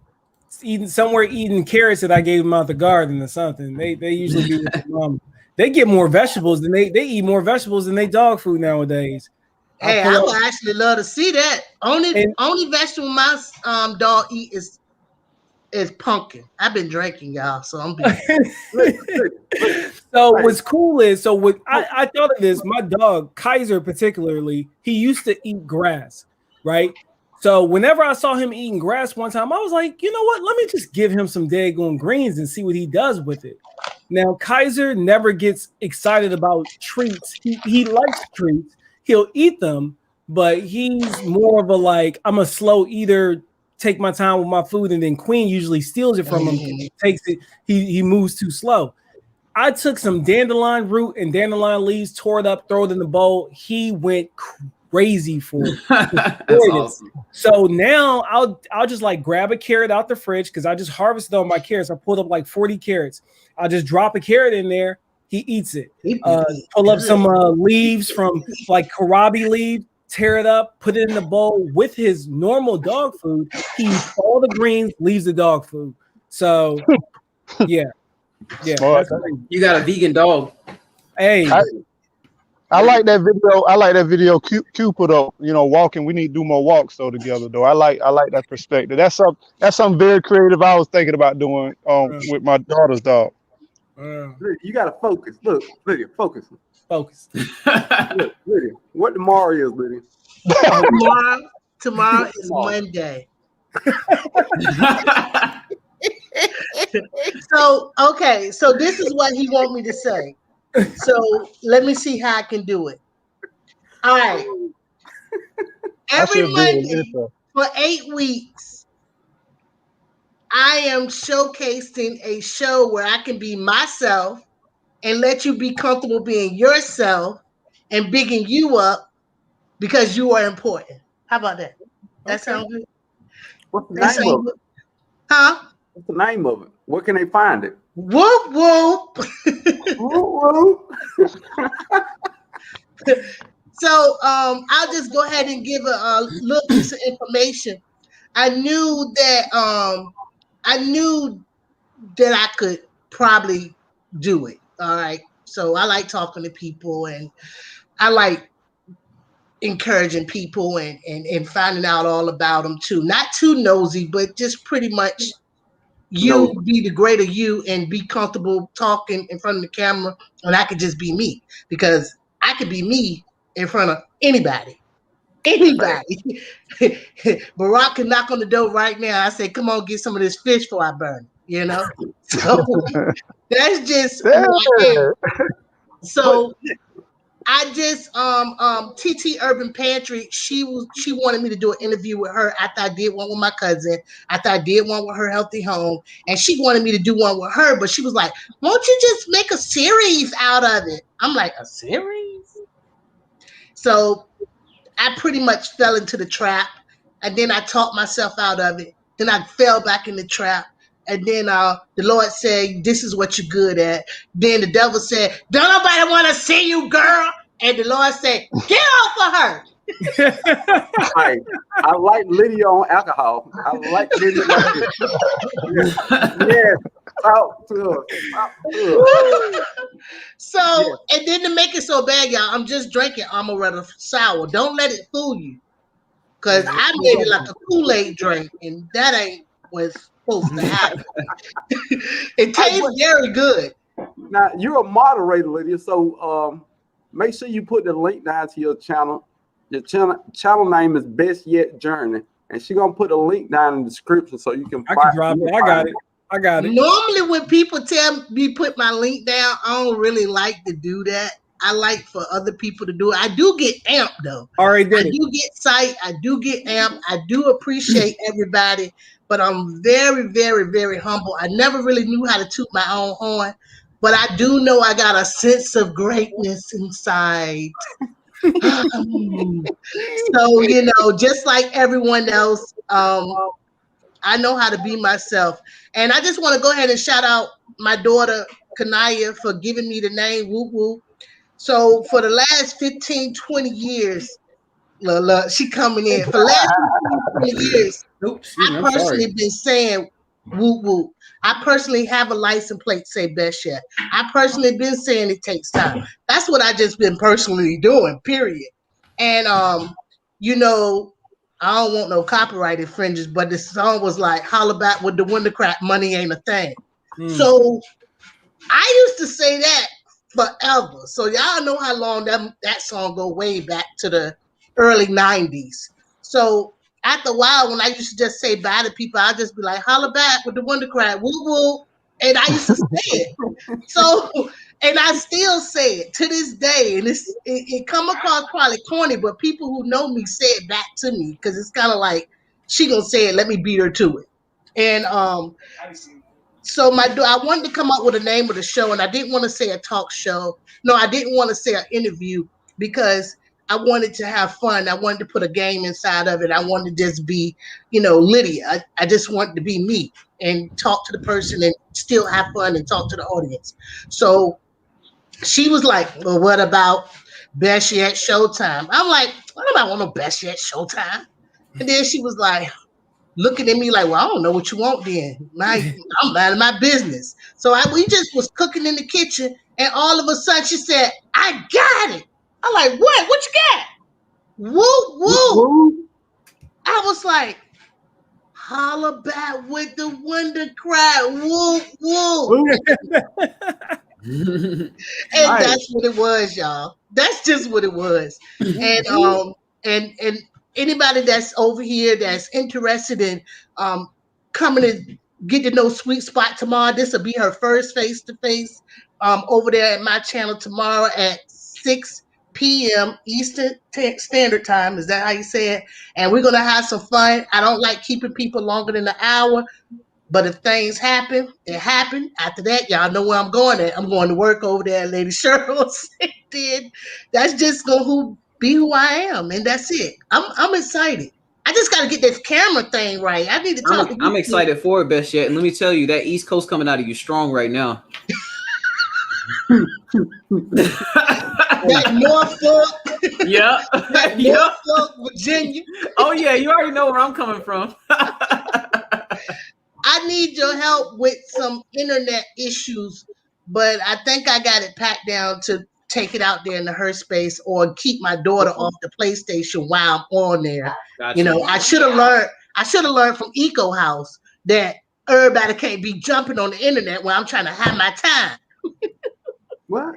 eating carrots that I gave them out the garden or something. They usually be with their mom. They get more vegetables than they eat more vegetables than they dog food nowadays. Hey, I would actually love to see that. Only vegetable my dog eat is pumpkin. I've been drinking, y'all, so I'm being So what's cool is I thought of this. My dog Kaiser, particularly, he used to eat grass, right? So whenever I saw him eating grass one time, I was like, you know what? Let me just give him some daggone greens and see what he does with it. Now Kaiser never gets excited about treats. He likes treats. He'll eat them, but he's more of a I'm a slow eater. Take my time with my food, and then Queen usually steals it from him. He takes it. He moves too slow. I took some dandelion root and dandelion leaves, tore it up, throw it in the bowl. He went crazy for it. That's awesome. So now I'll just grab a carrot out the fridge because I just harvested all my carrots. I pulled up 40 carrots. I'll just drop a carrot in there. He eats it. Pull up some leaves from kohlrabi leaf. Tear it up, put it in the bowl with his normal dog food. He eats all the greens, leaves the dog food. So, yeah. You got a vegan dog. Hey, I like that video. I like that video. Q put up. Walking. We need to do more walks together. Though I like that perspective. That's something very creative. I was thinking about doing with my daughter's dog. You gotta focus. Look, Lydia, focus. Focus. Look, Lydia, what tomorrow is, Tomorrow is Monday. So okay, so this is what he want me to say. So let me see how I can do it. All right. Every Monday for 8 weeks, I am showcasing a show where I can be myself and let you be comfortable being yourself and bigging you up because you are important. How about that? That sound good? What's the name of it? Huh? What's the name of it? Where can they find it? Whoop whoop. Whoop whoop. So I'll just go ahead and give a little piece of information. I knew that I could probably do it. All right. So I like talking to people and I like encouraging people and finding out all about them too. Not too nosy, but just pretty much you be the greater you and be comfortable talking in front of the camera, and I could just be me because I could be me in front of anybody. Anybody. Barack can knock on the door right now. I say, come on, get some of this fish before I burn it, you know? So that's just who I am. So I just TT Urban Pantry, she wanted me to do an interview with her after I did one with my cousin, after I did one with her Healthy Home, and she wanted me to do one with her, but she was like, won't you just make a series out of it? I'm like, a series? So I pretty much fell into the trap, and then I taught myself out of it. Then I fell back in the trap, and then the Lord said, "This is what you're good at." Then the devil said, "Don't nobody want to see you, girl." And the Lord said, "Get off of her." Hey, I like Lydia on alcohol. I like Lydia like this. Yes. Talk to her. Talk to her. So, and then to make it so bad, y'all, I'm just drinking amaretto sour. Don't let it fool you. Because I made it like a Kool-Aid drink, and that ain't what's supposed to happen. It tastes very good. Now, you're a moderator, Lydia, so make sure you put the link down to your channel. Your channel name is Best Yet Journey, and she's going to put a link down in the description so you can I can drop it. I got it. Normally, when people tell me put my link down, I don't really like to do that. I like for other people to do it. I do get amped though. Already did it. Do get psyched. I do get amped. I do appreciate everybody, but I'm very, very, very humble. I never really knew how to toot my own horn, but I do know I got a sense of greatness inside. So, you know, just like everyone else, I know how to be myself. And I just want to go ahead and shout out my daughter, Kanaya, for giving me the name Woo Woo. So for the last 15, 20 years, she coming in. For the last 15, 20 years, I personally been saying Woo Woo. I personally have a license plate say Best Yet. I personally been saying it takes time. That's what I just been personally doing, period. And you know, I don't want no copyright infringements, but the song was like, holla back with the window crack, money ain't a thing. So I used to say that forever. So y'all know how long that song go way back to the early 90s. So after a while, when I used to just say bye to people, I'd just be like, holla back with the window crack, woo woo. And I used to say it. So, and I still say it to this day. And it come across probably corny, but people who know me say it back to me because it's kind of like, she gonna say it, let me beat her to it. And so I wanted to come up with a name of the show, and I didn't want to say a talk show. No, I didn't want to say an interview because I wanted to have fun. I wanted to put a game inside of it. I wanted to just be, you know, Lydia. I just wanted to be me and talk to the person and still have fun and talk to the audience. So she was like, well, what about Best Yet Showtime? I'm like, I don't want no Best Yet Showtime. And then she was like, looking at me like, well, I don't know what you want then. I'm out of my business. So we just was cooking in the kitchen, and all of a sudden she said, I got it. I'm like, what? What you got? Woo, woo. I was like, holla back with the window cry. Woo, woo. And that's what it was, y'all. That's just what it was. And anybody that's over here that's interested in coming get to know Sweet Spot tomorrow. This will be her first face-to-face over there at my channel tomorrow at 6 p.m. Eastern Standard Time. Is that how you say it? And we're going to have some fun. I don't like keeping people longer than an hour. But if things happen, it happened. After that, y'all know where I'm going at. I'm going to work over there at Lady Cheryl's. That's just going to be who I am. And that's it. I'm excited. I just got to get this camera thing right. I need to talk to you. I'm excited for it, best yet. And let me tell you, that East Coast coming out of you strong right now. That Norfolk. Yeah. That Norfolk, Virginia. Oh, yeah. You already know where I'm coming from. I need your help with some internet issues, but I think I got it packed down to take it out there in the her space or keep my daughter off the PlayStation while I'm on there. Gotcha. You know, I should have learned from Eco House that everybody can't be jumping on the internet when I'm trying to have my time. What?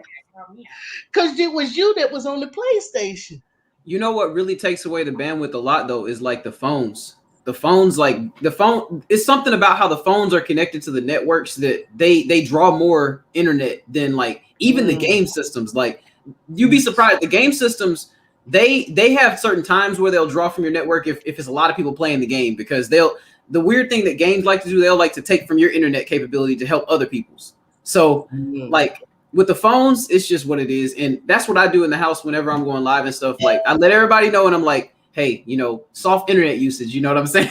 Because it was you that was on the PlayStation. You know what really takes away the bandwidth a lot, though, is like the phones. The phones, like the phone, it's something about how the phones are connected to the networks that they draw more internet than like even the game systems. Like you'd be surprised, the game systems, they have certain times where they'll draw from your network if it's a lot of people playing the game, because the weird thing that games like to do, they'll like to take from your internet capability to help other people's. So like with the phones, it's just what it is. And that's what I do in the house whenever I'm going live and stuff. Like I let everybody know, and I'm like, hey, you know, soft internet usage, you know what I'm saying?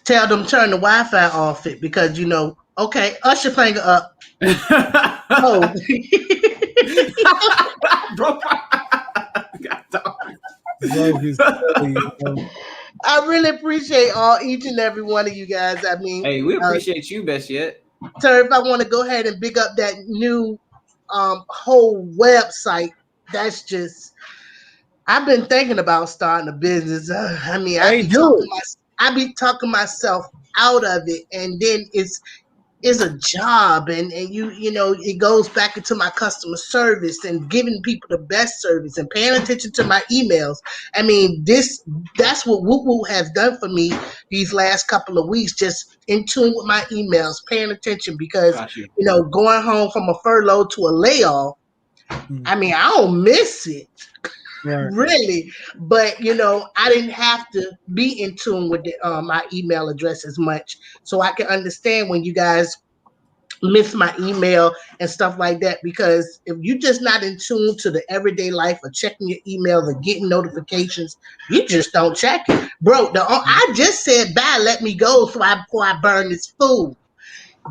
Tell them turn the Wi-Fi off it because, you know, okay, ush your finger up. Oh. I really appreciate each and every one of you guys. I mean, hey, we appreciate you, best yet. Sir, if I want to go ahead and big up that new whole website, that's just, I've been thinking about starting a business. I mean, I be talking myself out of it, and then it's a job, and you know, it goes back into my customer service and giving people the best service and paying attention to my emails. I mean, that's what Woo Woo has done for me these last couple of weeks, just in tune with my emails, paying attention, because you know, going home from a furlough to a layoff, I mean, I don't miss it. Right. Really, but you know, I didn't have to be in tune with my email address as much, so I can understand when you guys miss my email and stuff like that. Because if you're just not in tune to the everyday life of checking your emails or getting notifications, you just don't check it, bro. I just said bye, let me go, before I burn this food.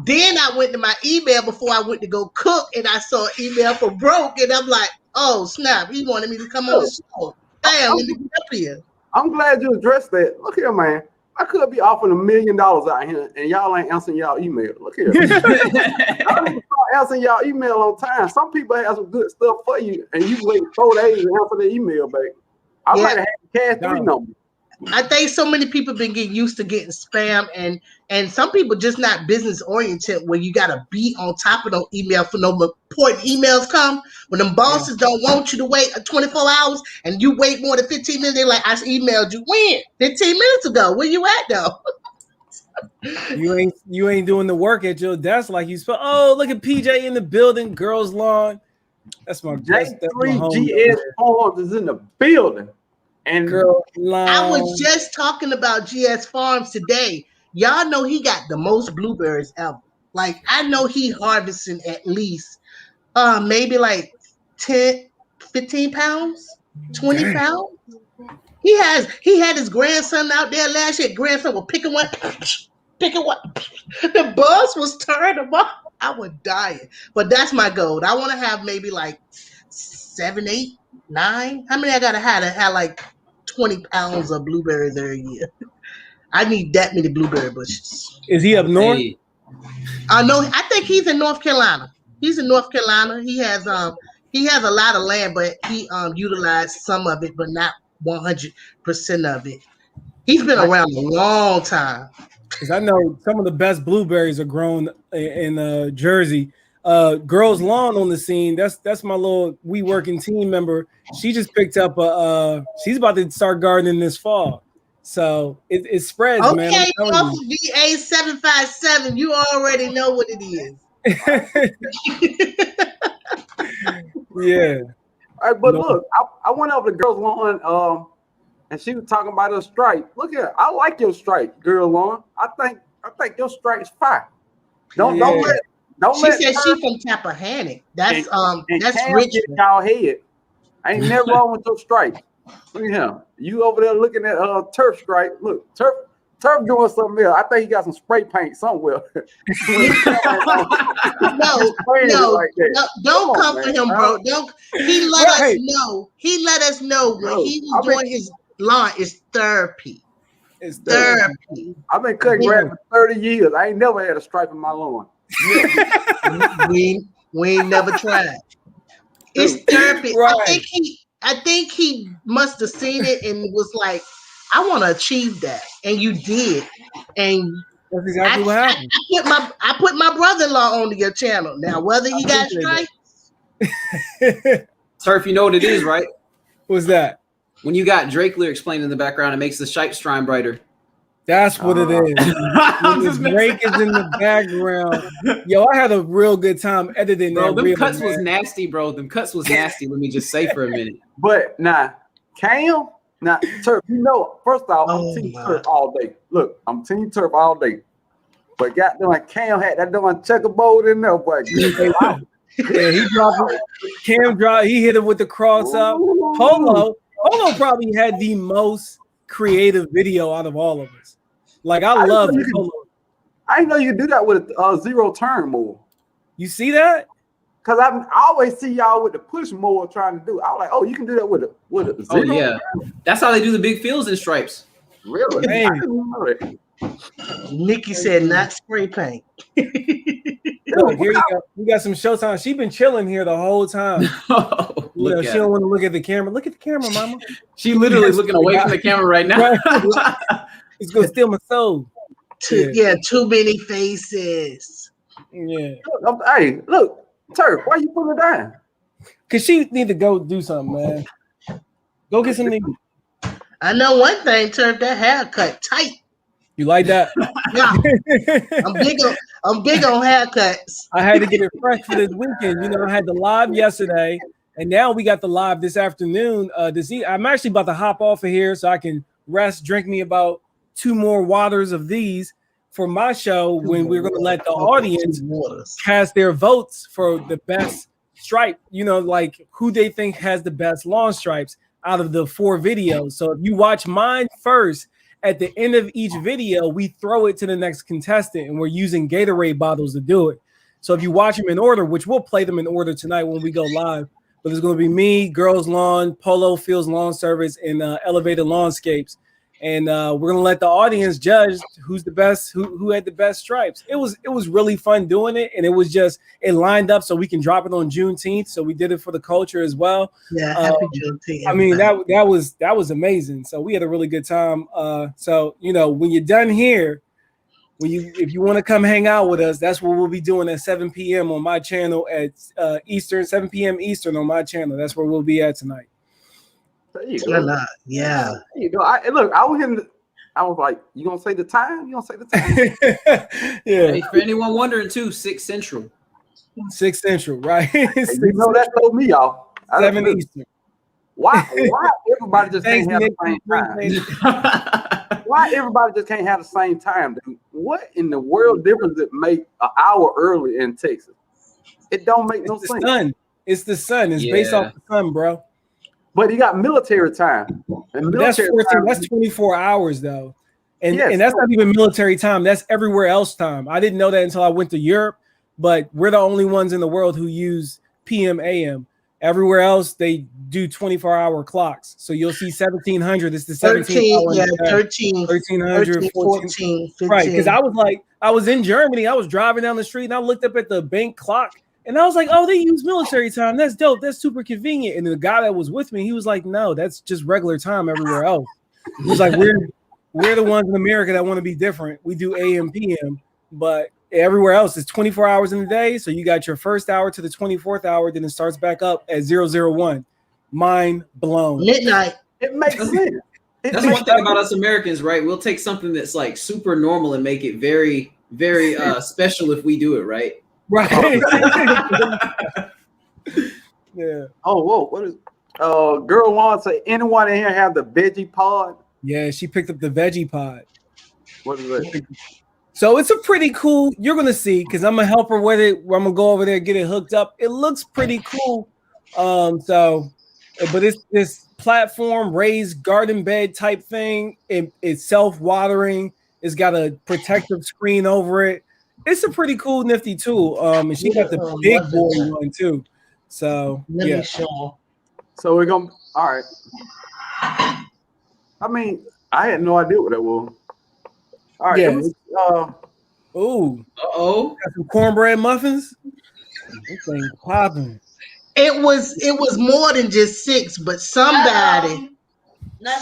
Then I went to my email before I went to go cook, and I saw an email from Broke, and I'm like, oh snap, he wanted me to come on the show. Damn, let me get up here. I'm glad you addressed that. Look here, man. I could be offering $1 million out here, and y'all ain't answering y'all email. Look here. Y'all need to start answering y'all email on time. Some people have some good stuff for you, and you wait 4 days to answer the email back. I might have the cash 3 number. I think so many people been getting used to getting spam, and some people just not business oriented, where you gotta be on top of those emails for no important emails come. When them bosses don't want you to wait 24 hours and you wait more than 15 minutes, they're like, I emailed you when? 15 minutes ago. Where you at though? You ain't doing the work at your desk like you supposed. Oh, look at PJ in the building, girls lawn. That's my J3GS Farms is in the building. And I was just talking about GS Farms today. Y'all know he got the most blueberries ever. Like, I know he harvesting at least maybe like 10, 15 pounds, 20 pounds. He had his grandson out there last year. Grandson was picking one. The bus was turning him off. I was dying. But that's my goal. I want to have maybe like 7, 8, 9. How many I gotta have like 20 pounds of blueberries every year? I need that many blueberry bushes. Is he up north? No, I think he's in North Carolina. He's in North Carolina. He has a lot of land, but he utilized some of it, but not 100% of it. He's been around a long time. Because I know some of the best blueberries are grown in Jersey. Girls Lawn on the scene. That's my little We Working team member. She just picked up she's about to start gardening this fall. So it spreads, Okay, man. off of VA 757, you already know what it is. Yeah. All right, but look, I went over to Girls Lawn, and she was talking about her stripe. Look at, I like your stripe, Girl Lawn. I think your stripe's fire. Don't She said she from Tappahannock. That's Cam rich. get in y'all head. I ain't never wrong with your stripe. Look at him. You over there looking at turf stripe. Look, turf doing something else. I think he got some spray paint somewhere. No, don't come for him, bro. Don't. He let us know. He let us know when he was doing his lawn. It's therapy. It's therapy. I've been cutting grass for 30 years. I ain't never had a stripe in my lawn. we ain't never tried. It's therapy. Right. I think he must have seen it and was like, I want to achieve that. And you did. And that's exactly what happened. I put my brother-in-law onto your channel. Now, whether he got stripes. Turf, you know what it is, right? What's that? When you got Drake lyrics playing in the background, it makes the stripe shine brighter. That's what it is. Drake is in the background. Yo, I had a real good time editing bro, that. Them cuts was nasty, bro. Them cuts was nasty. Let me just say for a minute. But Cam, Turf, first off, I'm Team Turf all day. Look, I'm Team Turf all day. But goddamn, Cam had that doing checkerboard in there, but yeah, he dropped it. Cam dropped. He hit it with the cross up. Polo probably had the most creative video out of all of us. Like I love Polo. I didn't know you could do that with a zero turn more. You see that? Because I always see y'all with the push more trying to do. I was like, oh, you can do that with a zero. Oh yeah, that's how they do the big fields and stripes. Really? Hey. I didn't know that. Nikki said not spray paint. Look, here you go. We got some showtime. She's been chilling here the whole time. She don't want to look at the camera. Look at the camera, mama. She literally looking away from the camera right now. It's gonna steal my soul. Too many faces. Yeah. Hey, look, Turf, why you putting it down? Cause she need to go do something, man. Go get something. I know one thing, Turf. That haircut tight. You like that? Yeah. I'm big on haircuts. I had to get it fresh for this weekend. You know, I had the live yesterday, and now we got the live this afternoon. I'm actually about to hop off of here so I can rest, drink me about 2 more waters of these for my show when we're going to let the audience cast their votes for the best stripe, you know, like who they think has the best lawn stripes out of the 4 videos. So if you watch mine first, at the end of each video, we throw it to the next contestant, and we're using Gatorade bottles to do it. So if you watch them in order, which we'll play them in order tonight when we go live, but there's going to be me, Girls Lawn, Polo Fields Lawn Service, and Elevated Lawnscapes. And we're going to let the audience judge who's the best, who had the best stripes. It was really fun doing it, and it lined up so we can drop it on Juneteenth. So we did it for the culture as well. Yeah, happy Juneteenth. I mean, that was amazing. So we had a really good time. So you know, when you're done here, if you want to come hang out with us, that's what we'll be doing at 7 p.m. on my channel at 7 p.m. Eastern on my channel. That's where we'll be at tonight. There you go. Yeah. There you go. I was like, you gonna say the time? You gonna say the time? Yeah. Hey, for anyone wondering too, 6 Central. 6 Central, right? Hey, you know that told me, y'all. 7 Eastern. Why everybody just can't have the same time? Why everybody just can't have the same time, dude? What in the world difference it make an hour early in Texas? It don't make no sense. It's the sun. It's based off the sun, bro. But you got military time. And that's 24 hours though. And that's not even military time. That's everywhere else time. I didn't know that until I went to Europe, but we're the only ones in the world who use PM AM. Everywhere else they do 24-hour clocks. So you'll see 1700. It's the 1300, 14, 15. Right. Because I was in Germany. I was driving down the street and I looked up at the bank clock. And I was like, oh, they use military time. That's dope. That's super convenient. And the guy that was with me, he was like, no, that's just regular time everywhere else. He was like, we're the ones in America that want to be different. We do AM, PM, but everywhere else is 24 hours in the day. So you got your first hour to the 24th hour, then it starts back up at 001. Mind blown. Midnight. It makes sense. That's one thing about us Americans, right? We'll take something that's like super normal and make it very, very special if we do it right. Right. Yeah. Oh, whoa. What is girl wants to say anyone in here have the veggie pod? Yeah, she picked up the veggie pod. What is it? So it's a pretty cool, you're gonna see, because I'm gonna help her with it. I'm gonna go over there and get it hooked up. It looks pretty cool. But it's this platform raised garden bed type thing. It's self-watering. It's got a protective screen over it. It's a pretty cool, nifty tool. And she got the big boy one too. So yeah. Sure. So we're gonna all right. I mean, I had no idea what that was. All right. Yeah. Uh-oh. Got some cornbread muffins. This thing popping. It was more than just 6, but somebody I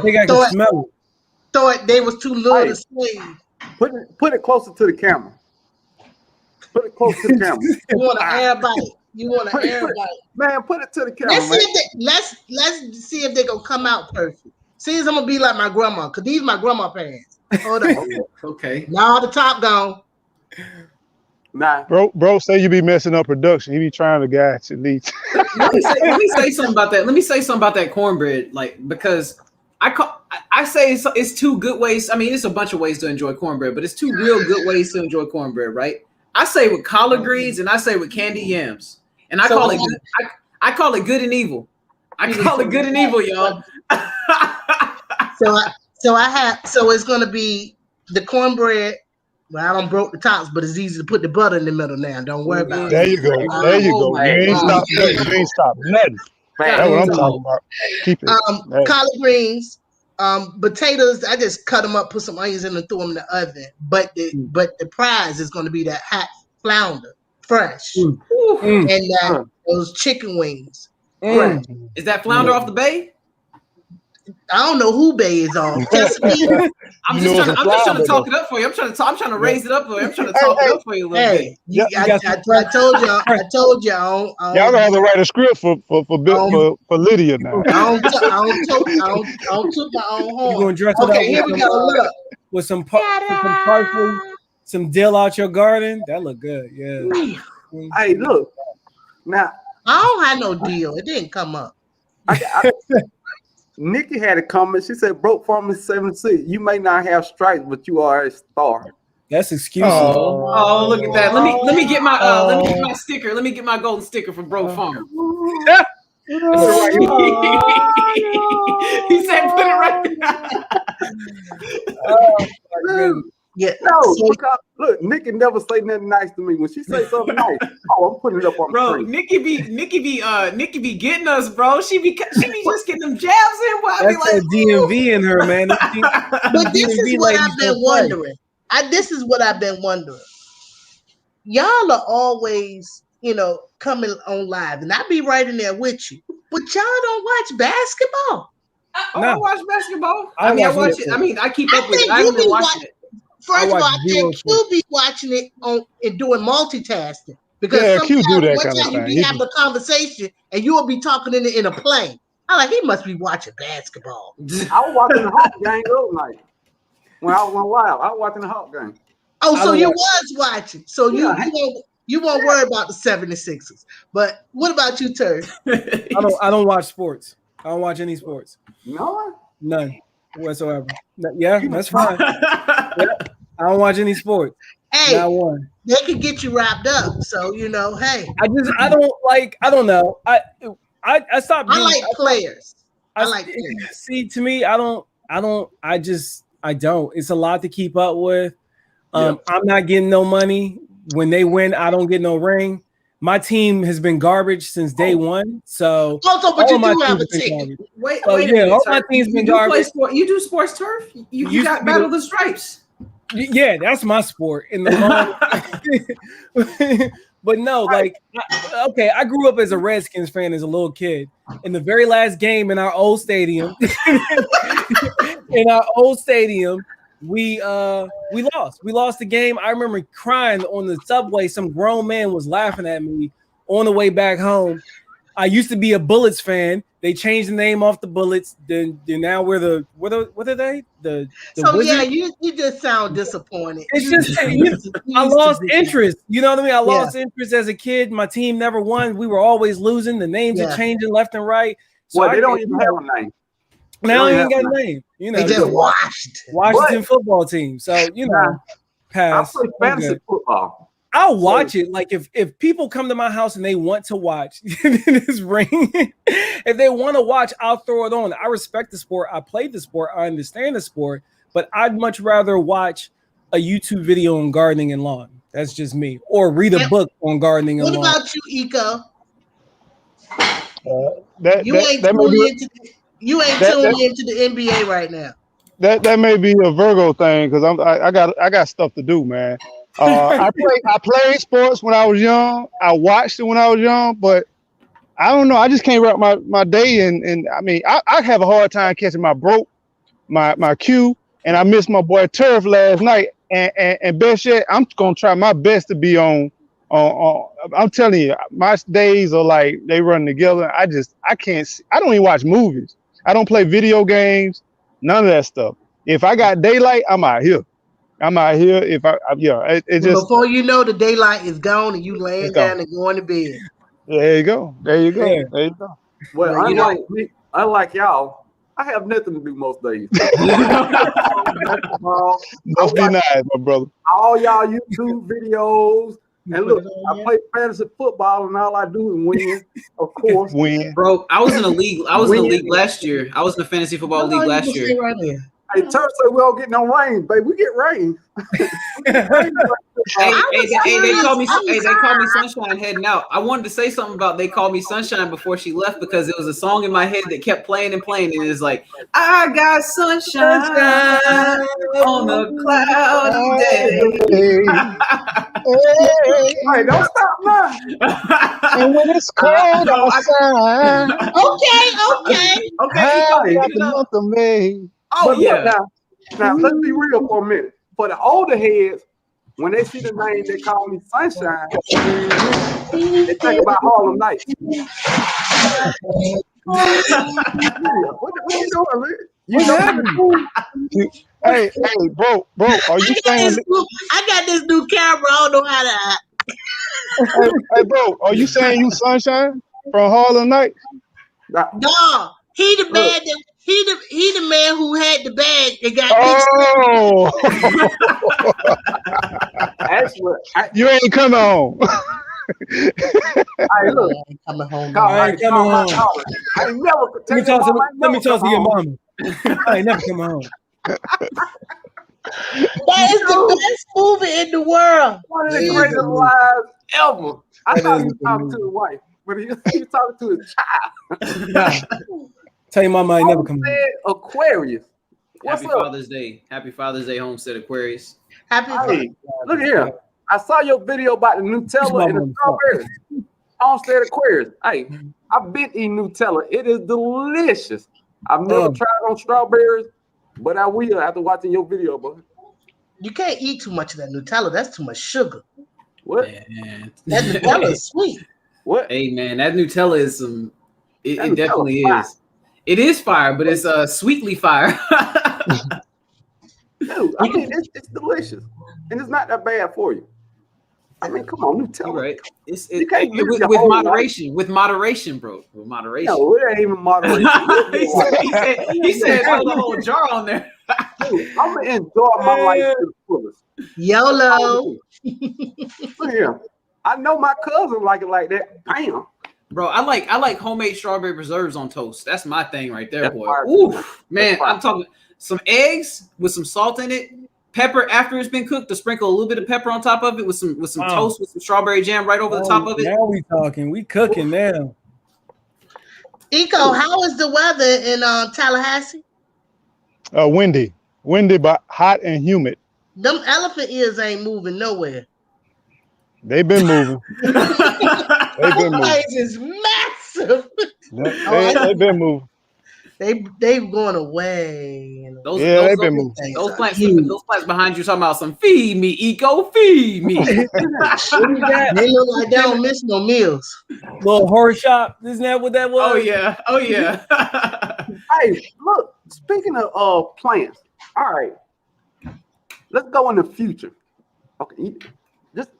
think I can smell it. thought they was too little to save. Put it closer to the camera. Put it close to the camera. You want an air bite? You want an air bite? Man, put it to the camera. Let's see if they gonna come out perfect. See if I'm gonna be like my grandma, cause these my grandma pants. Hold on. Okay. Now the top gone. Nah. Bro, say you be messing up production. He be trying to guide at least. Let me say something about that. Let me say something about that cornbread, like because I say it's two good ways. I mean, it's a bunch of ways to enjoy cornbread, but it's two real good ways to enjoy cornbread, right? I say with collard greens and I say with candy yams, and I call it good and evil. I call it good and evil, y'all. So it's gonna be the cornbred. Well, I don't broke the tops, but it's easy to put the butter in the middle now. Don't worry about it. There you go. There you go. You ain't stop nothing. You ain't stop nothing. That's what I'm talking about. Keep it. Collard greens, potatoes. I just cut them up, put some onions in them, throw them in the oven. But the prize is going to be that hot flounder, fresh, and those chicken wings. Is that flounder off the bay? I don't know who bay is on. I'm just trying to talk it up for you. I'm trying to raise it up for you. I'm trying to talk it up for you a little bit. I told you. Y'all gonna have to write a script for Lydia now. I don't took my own horn. You gonna dress it up? Here we go. Look. With some parsley, some dill out your garden. That look good. Yeah. Hey, look. Now I don't have no deal. It didn't come up. Nikki had a comment. She said, "Broke farmer 76. You may not have stripes, but you are a star." That's excuses. Oh, look at that. Let me get my sticker. Let me get my golden sticker from Broke Farmer. He said, "Put it right there." Yeah, no. Look, Nikki never say nothing nice to me. When she say something nice, I'm putting it up on the screen. Nikki be getting us, bro. She be just getting them jabs in. Well, that's like DMV in her, man. But this is what I've been wondering. This is what I've been wondering. Y'all are always, coming on live, and I be right in there with you. But y'all don't watch basketball. I don't watch basketball. I watch it. I mean, I keep up with it. I haven't been watching it. First of all, I think Q be watching it and doing multitasking because Q do that kind of thing. You be having a conversation and you will be talking in a plane. I'm like, he must be watching basketball. I was watching the Hawk game the other night. When I went wild, I was watching the Hawk game. Oh, so you was watching. So you won't worry about the 76ers. But what about you, Turf? I don't watch sports. I don't watch any sports. No? None whatsoever. Yeah, that's fine. Yeah, I don't watch any sports. Hey, not one. They could get you wrapped up. So hey. I don't know. I stopped. I like players. See, to me, I don't. It's a lot to keep up with. I'm not getting no money. When they win, I don't get no ring. My team has been garbage since day one. So but you do have a team. Wait a minute. All my team's been garbage. You do sports turf? You got Battle of the Stripes. Yeah, that's my sport. In the but no, I grew up as a Redskins fan as a little kid. In the very last game in our old stadium, we lost. We lost the game. I remember crying on the subway. Some grown man was laughing at me on the way back home. I used to be a Bullets fan. They changed the name off the Bullets. Then now we're the what are they? The so Wizards? yeah, you just sound disappointed. It's just I lost interest. You know what I mean? I lost interest as a kid. My team never won. We were always losing. The names are changing left and right. So well, they don't even have a name. Now they ain't got a name. You know, they just Washington football team. So you know, pass. I play fantasy football. I'll watch it. Like if people come to my house and they want to watch this ring, if they want to watch, I'll throw it on. I respect the sport. I played the sport. I understand the sport, but I'd much rather watch a YouTube video on gardening and lawn. That's just me. Or read a book on gardening and lawn. What about you, Eco? You ain't tuned into the NBA right now. That may be a Virgo thing because I got stuff to do, man. I played sports when I was young. I watched it when I was young, but I don't know. I just can't wrap my day in. I mean, I have a hard time catching my cue, and I missed my boy Turf last night. And best yet, I'm gonna try my best to be on. I'm telling you, my days are like they run together. I can't. I don't even watch movies. I don't play video games. None of that stuff. If I got daylight, I'm out here. If it just before you know, the daylight is gone and you laying down and going to bed. There you go. Yeah. Well, unlike y'all, I have nothing to do most days. Must be nice, my brother. All y'all YouTube videos. And look, I play fantasy football, and all I do is win, of course. Bro, I was in a league. I was in a league last year. I was in a fantasy football league last year. Right there. Hey, Turf said we don't get no rain, baby. We get rain. They call me Sunshine heading out. I wanted to say something about They Call Me Sunshine before she left because it was a song in my head that kept playing and playing, and it's like, I got sunshine on a cloudy day. Hey, don't stop now. And when it's cold outside. Okay. The month of May. Oh yeah. Now let's be real for a minute. For the older heads, when they see the name They Call Me Sunshine, they think about Harlem Nights. What you doing, man? You know? Hey, bro, are you saying? I got this new camera. I don't know how to act. Hey, bro, are you saying you Sunshine from Harlem Nights? No, he the man that. He the man who had the bag and got Actually, you ain't coming home. Hey, look, I ain't coming home. I ain't never. Let me talk to your mom. I ain't never come home. That is the best movie in the world. One of the greatest lives ever. I thought he was talking to his wife, but he was talking to his child. Tell your mama I ain't never come home. Aquarius. Happy Father's Day. Happy Father's Day, Homestead Aquarius. Happy Hey, look here. I saw your video about the Nutella and the strawberries. Homestead Aquarius. Hey, I've been eating Nutella. It is delicious. I've never tried on strawberries, but I will after watching your video, bro. You can't eat too much of that Nutella. That's too much sugar. What? Man. That Nutella is sweet. What? Hey, man, that Nutella is some. It definitely fire. is. It is fire, but it's sweetly fire. Dude, I mean, it's delicious, and it's not that bad for you. I mean, come on, Nutella. You're right. It's You can't use with your whole moderation. Life. With moderation, bro. With moderation. No, it ain't even moderation. he said throw the whole jar on there. Dude, I'm gonna enjoy my life to the fullest. YOLO. Look here. I know my cousin like it like that. Bam. Bro, I like homemade strawberry preserves on toast. That's my thing right there, That's boy. fire. Ooh, man, I'm talking some eggs with some salt in it, pepper after it's been cooked, to sprinkle a little bit of pepper on top of it with some toast with some strawberry jam right over the top of it. Now we talking. We cooking now. Eco, how is the weather in Tallahassee? Windy, but hot and humid. Them elephant ears ain't moving nowhere. They've been moving. They've been moving. Is massive. They've been moving. they've gone away. Those they've been moving. Those plants behind you talking about some feed me, eco, feed me. They look like they don't miss no meals. Little horse shop, isn't that what that was? Oh yeah. Hey, look, speaking of plants, all right, let's go in the future. Okay, just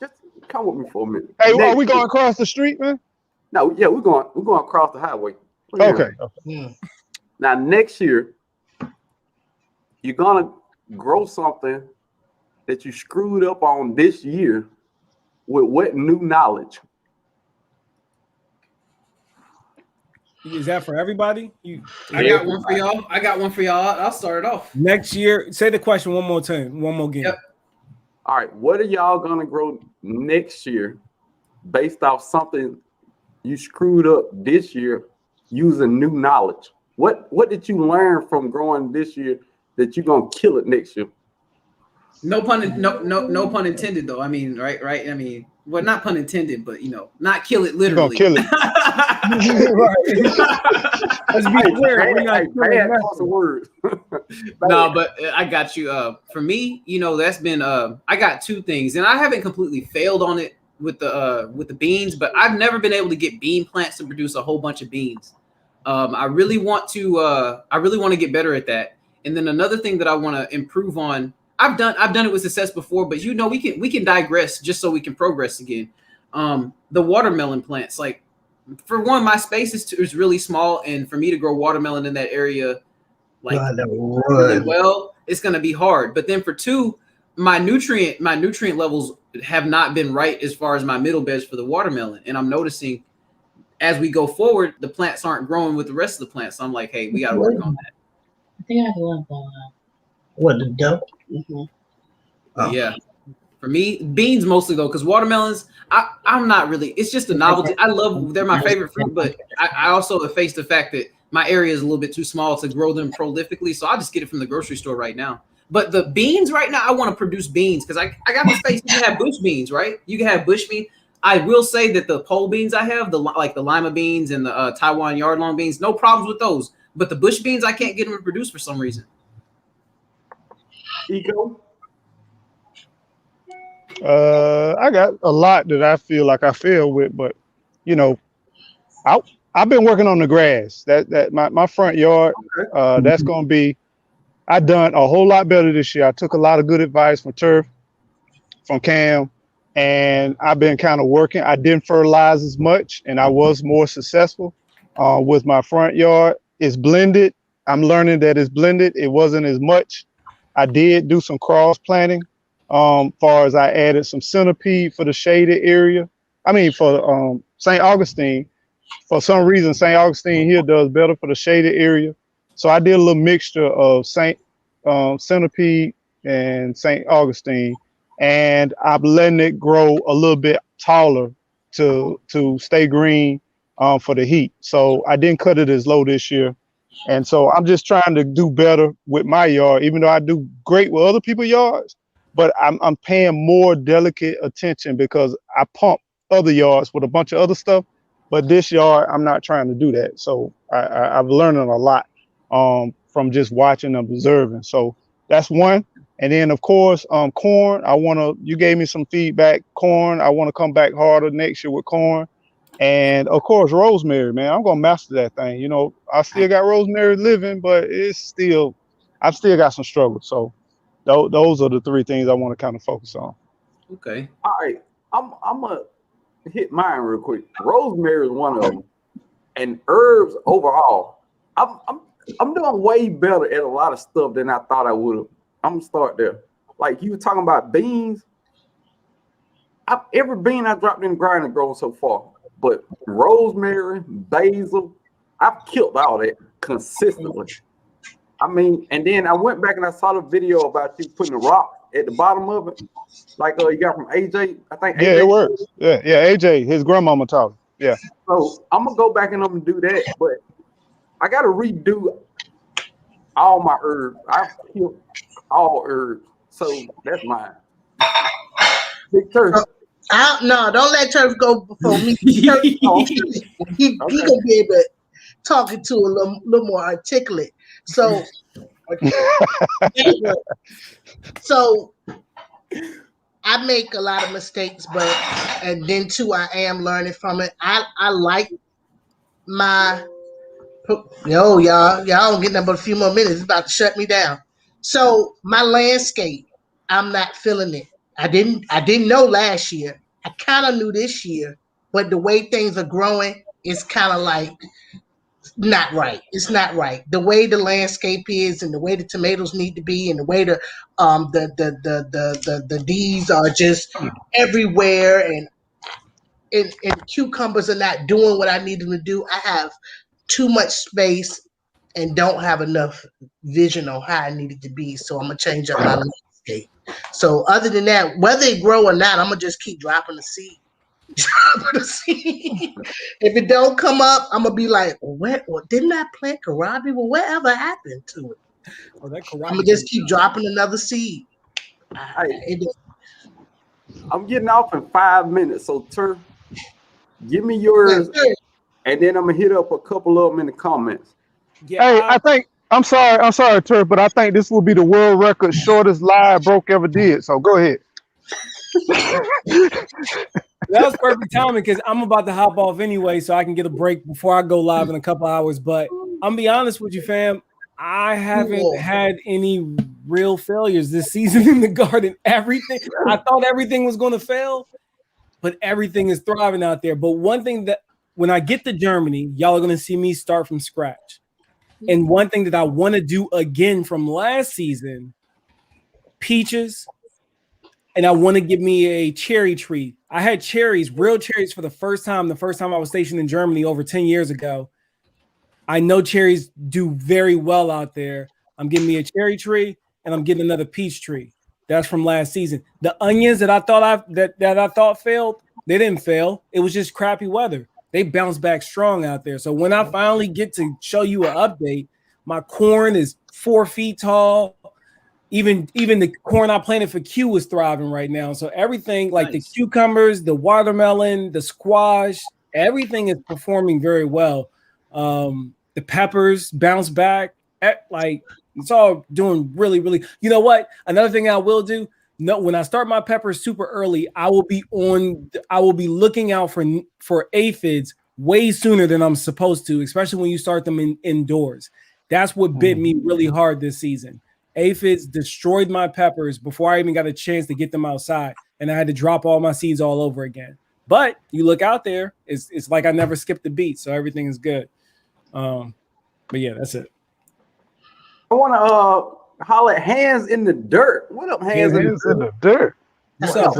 come with me for a minute. Hey, are we going across the street, man? No, yeah, we're going across the highway. Okay. Now next year, you're gonna grow something that you screwed up on this year with what new knowledge? Is that for everybody? I got one for y'all. I'll start it off. Next year, say the question one more time, one more game. Yep. All right, what are y'all gonna grow next year based off something you screwed up this year using new knowledge? What did you learn from growing this year that you're gonna kill it next year? No pun intended though. I mean, right. I mean, well, not pun intended, but not kill it literally. You're gonna kill it. Let's be clear. Words. No, but I got you. For me, that's been I got two things, and I haven't completely failed on it with the beans, but I've never been able to get bean plants to produce a whole bunch of beans. I really want to get better at that. And then another thing that I want to improve on, I've done it with success before, but we can digress just so we can progress again. The watermelon plants, like for one, my space is really small, and for me to grow watermelon in that area, like really well, it's gonna be hard. But then for two, my nutrient levels have not been right as far as my middle beds for the watermelon, and I'm noticing as we go forward, the plants aren't growing with the rest of the plants. So I'm like, hey, we got to work on that. I think I have one. What, the dope? Yeah. For me, beans mostly though, because watermelons, I'm not really. It's just a novelty. They're my favorite fruit, but I also have faced the fact that my area is a little bit too small to grow them prolifically. So I'll just get it from the grocery store right now. But the beans right now, I want to produce beans because I got the space. You can have bush beans, right? You can have bush beans. I will say that the pole beans I have, the lima beans and the Taiwan yard long beans, no problems with those. But the bush beans, I can't get them to produce for some reason. Eco? I got a lot that I feel like I fail with, but I've been working on the grass. That my front yard, that's gonna be. I done a whole lot better this year. I took a lot of good advice from Turf, from Cam. And I've been kind of working. I didn't fertilize as much, and I was more successful with my front yard. It's blended. I'm learning that it's blended. It wasn't as much. I did do some cross planting. Far as I added some centipede for the shaded area. I mean, for St. Augustine. For some reason, St. Augustine here does better for the shaded area. So I did a little mixture of centipede and St. Augustine. And I'm letting it grow a little bit taller to stay green for the heat. So I didn't cut it as low this year. And so I'm just trying to do better with my yard, even though I do great with other people's yards, but I'm paying more delicate attention because I pump other yards with a bunch of other stuff. But this yard, I'm not trying to do that. So I've learned a lot from just watching and observing. So that's one. And then, of course, corn. You gave me some feedback. Corn, I want to come back harder next year with corn. And, of course, rosemary, man. I'm going to master that thing. I still got rosemary living, but I've still got some struggles. So those are the three things I want to kind of focus on. Okay. All right. I'm going to hit mine real quick. Rosemary is one of them. And herbs overall, I'm doing way better at a lot of stuff than I thought I would have. I'm gonna start there. Like you were talking about beans. Every bean I dropped in the grinder grows so far. But rosemary, basil, I've killed all that consistently. I mean, and then I went back and I saw the video about you putting a rock at the bottom of it. Like you got from AJ, I think. Yeah, AJ it works. Yeah, AJ, his grandmama taught him. Yeah. So I'm gonna go back and I'm gonna do that, but I gotta redo all my herbs. I've killed all herbs, so that's mine. Big Turf. No, don't let Turf go before me. He gonna be able talking to a little more articulate. So, so I make a lot of mistakes, and then too, I am learning from it. I like my, y'all don't get nothing but a few more minutes. It's about to shut me down. So my landscape, I'm not feeling it. I didn't know last year. I kind of knew this year, but the way things are growing is kind of like not right. It's not right. The way the landscape is, and the way the tomatoes need to be, and the way the D's are just everywhere, and cucumbers are not doing what I need them to do. I have too much space and don't have enough vision on how I need it to be. So I'm gonna change up my landscape. So other than that, whether it grow or not, I'm gonna just keep dropping the seed. If it don't come up, I'm gonna be like, well, didn't I plant kohlrabi? Well, whatever happened to it? Oh, that kohlrabi. I'm gonna just keep dropping another seed. I'm getting off in 5 minutes, so Turf, give me yours, and then I'm gonna hit up a couple of them in the comments. Yeah, hey, I'm sorry, Turf, but I think this will be the world record shortest live Broke ever did. So go ahead. That was perfect timing because I'm about to hop off anyway, so I can get a break before I go live in a couple hours. But I'm gonna be honest with you, fam. I haven't had any real failures this season in the garden. Everything I thought everything was going to fail, but everything is thriving out there. But one thing that when I get to Germany, y'all are going to see me start from scratch. And one thing that I want to do again from last season, peaches. And I want to give me a cherry tree. I had cherries, real cherries for the first time I was stationed in Germany over 10 years ago. I know cherries do very well out there. I'm getting me a cherry tree and I'm getting another peach tree. That's from last season. The onions that I thought I thought failed, they didn't fail. It was just crappy weather. They bounced back strong out there. So when I finally get to show you an update, my corn is 4 feet tall. Even the corn I planted for Q is thriving right now. So everything like the cucumbers, the watermelon, the squash, everything is performing very well. The peppers bounce back. Like it's all doing really, really. You know what? Another thing I will do. No, when I start my peppers super early, I will be looking out for aphids way sooner than I'm supposed to, especially when you start them indoors. That's what bit me really hard this season. Aphids destroyed my peppers before I even got a chance to get them outside, and I had to drop all my seeds all over again. But you look out there, it's like I never skipped a beat, so everything is good. But yeah, that's it. I want to holler at Hands in the Dirt. What up, Hands in the Dirt? What's up,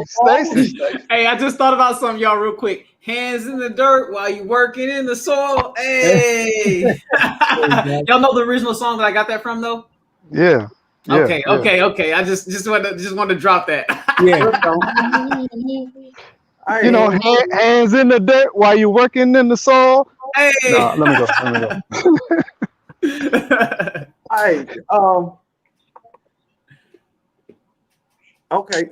Stacy? Hey, I just thought about something, y'all, real quick. Hands in the dirt while you working in the soil. Hey, y'all know the original song that I got that from, though. Yeah. Okay. I just want to drop that. Yeah. You know, hands in the dirt while you're working in the soil. Hey. No, let me go. All right. Okay.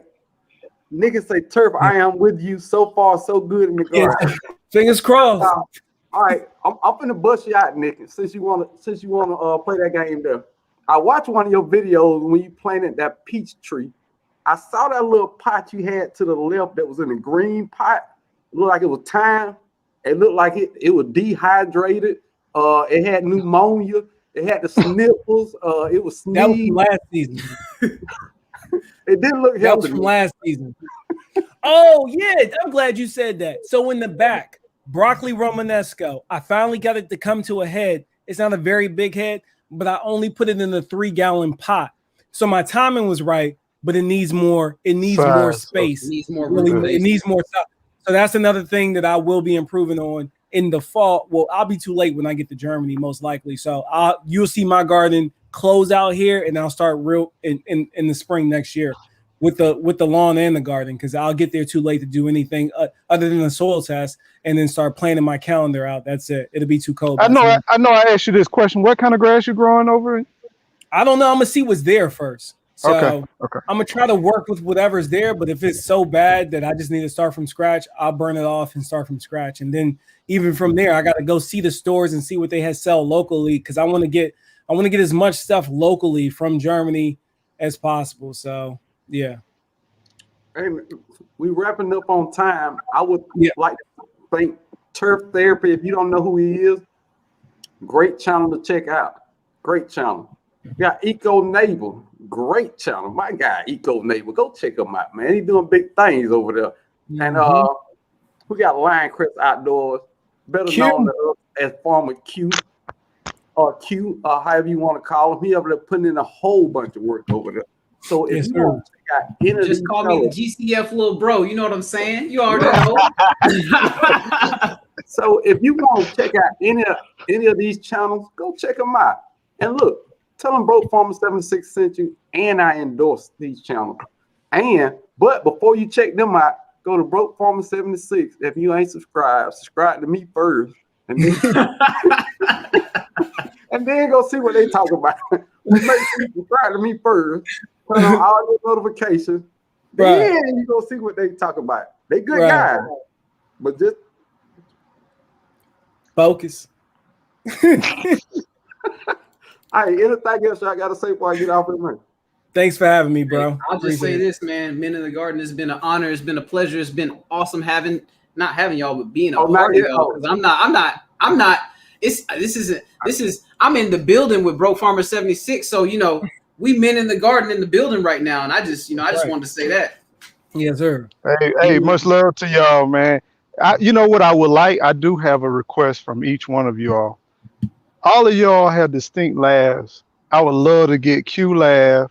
Niggas say, Turf, I am with you. So far, so good in the garden. Fingers crossed. All right. I'm finna bust you out, Nick. Since you wanna play that game there. I watched one of your videos when you planted that peach tree. I saw that little pot you had to the left that was in a green pot. It looked like it was thyme. It looked like it was dehydrated. It had pneumonia. It had the sniffles. It was sneeze. That was from last season. It didn't look healthy. That was from last season. Oh, yeah. I'm glad you said that. So in the back, broccoli romanesco. I finally got it to come to a head. It's not a very big head, but I only put it in a 3-gallon pot. So my timing was right, but it needs more. It needs more space. It needs more. It needs more stuff. So that's another thing that I will be improving on in the fall. Well, I'll be too late when I get to Germany, most likely. So you'll see my garden close out here, and I'll start real in the spring next year with the lawn and the garden, because I'll get there too late to do anything other than the soil test, and then start planning my calendar out. That's it. It'll be too cold. I know. I asked you this question. What kind of grass you growing over? I don't know. I'm gonna see what's there first. So Okay. I'm gonna try to work with whatever's there. But if it's so bad that I just need to start from scratch, I'll burn it off and start from scratch. And then even from there, I got to go see the stores and see what they have sell locally because I want to get as much stuff locally from Germany as possible. So yeah. Hey, we wrapping up on time. I would like to thank Turf Therapy. If you don't know who he is, great channel to check out. Great channel. We got Eco Neighbor, great channel. My guy, Eco Neighbor, go check him out, man. He's doing big things over there. And we got Lion Chris Outdoors, better known as Farmer Q, or Q, however you want to call him. He over there putting in a whole bunch of work over there. So if you want to check out any of these, just call me the GCF little bro. You know what I'm saying? You already know. So if you want to check out any of these channels, go check them out. And look, tell them Broke Farmer 76 sent you, and I endorse these channels. But before you check them out, go to Broke Farmer 76. If you ain't subscribed, subscribe to me first, and then, and then go see what they talk about. Make sure you subscribe to me first. Turn on all your notifications. Then you go see what they talk about. They good guys, but just focus. All right, anything else I gotta say before I get off of the Thanks for having me, bro. I'll just say this, man. Men in the Garden has been an honor. It's been a pleasure. It's been awesome not having y'all, but being a part of y'all. Because I'm not. I'm in the building with Broke Farmer 76. So we Men in the Garden in the building right now, and I just wanted to say that. Yes, sir. Hey, much love to y'all, man. You know what I would like? I do have a request from each one of y'all. All of y'all have distinct laughs. I would love to get Q laugh,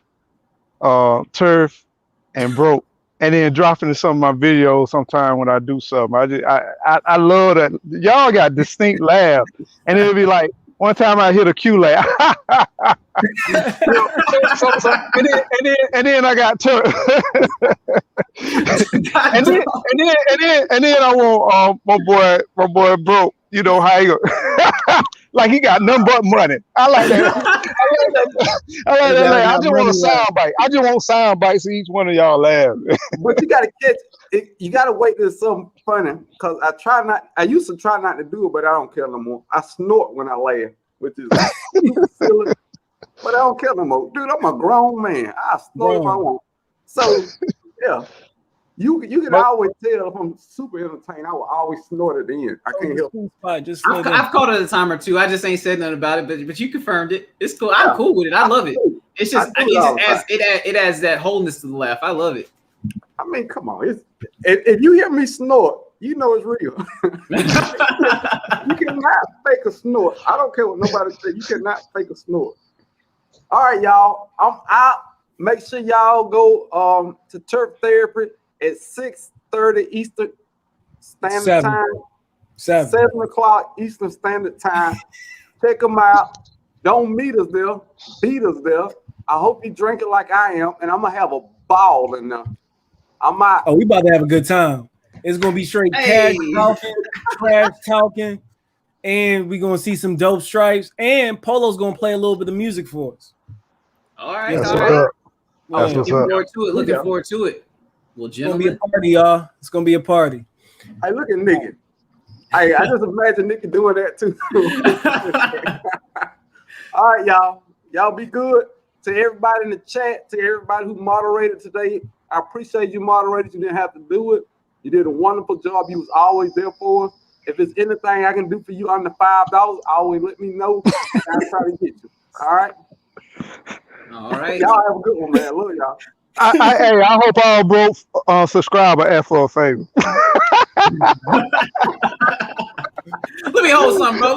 Turf, and Broke, and then drop into some of my videos sometime when I do something. I love that y'all got distinct laughs, and it'll be like one time I hit a Q laugh, and then I got Turf, and then I want my boy Broke. You know how he go. Like he got nothing but money. I like that. I just want a sound bite. I just want sound bites so each one of y'all laugh. But you gotta catch it. You gotta wait till something funny. Cause I used to try not to do it, but I don't care no more. I snort when I laugh, which is silly. But I don't care no more. Dude, I'm a grown man. I snort if I want. So yeah. You can always tell if I'm super entertained. I will always snort at the end. I can't help it. I've caught it a time or two. I just ain't said nothing about it, but you confirmed it. It's cool. I'm cool with it. I love it. It's just it adds that wholeness to the laugh. I love it. I mean, come on. If you hear me snort, you know it's real. You cannot fake a snort. I don't care what nobody says. You cannot fake a snort. All right, y'all. I'm out. Make sure y'all go to Turf Therapy at 6:30 Eastern Standard Time. 7 o'clock Eastern Standard Time. Check them out. Don't meet us there. Beat us there. I hope you drink it like I am, and I'm gonna have a ball in there. I'm out. Oh, we about to have a good time. It's gonna be straight trash talking, and we're gonna see some dope stripes. And Polo's gonna play a little bit of music for us. All right, That's all what's right. up. Well, looking forward to it. Looking forward to it. Well, gentlemen, it's gonna be a party, y'all. It's gonna be a party. Hey, look at Nicky. Hey, I just imagine Nicky doing that too. All right, y'all. Y'all be good. To everybody in the chat, to everybody who moderated today, I appreciate you moderators. You didn't have to do it. You did a wonderful job. You was always there for us. If there's anything I can do for you under $5, always let me know. And I'll try to get you. All right. All right. Y'all have a good one, man. Love y'all. I hope all Broke subscriber ask for a favor. Let me hold something, bro.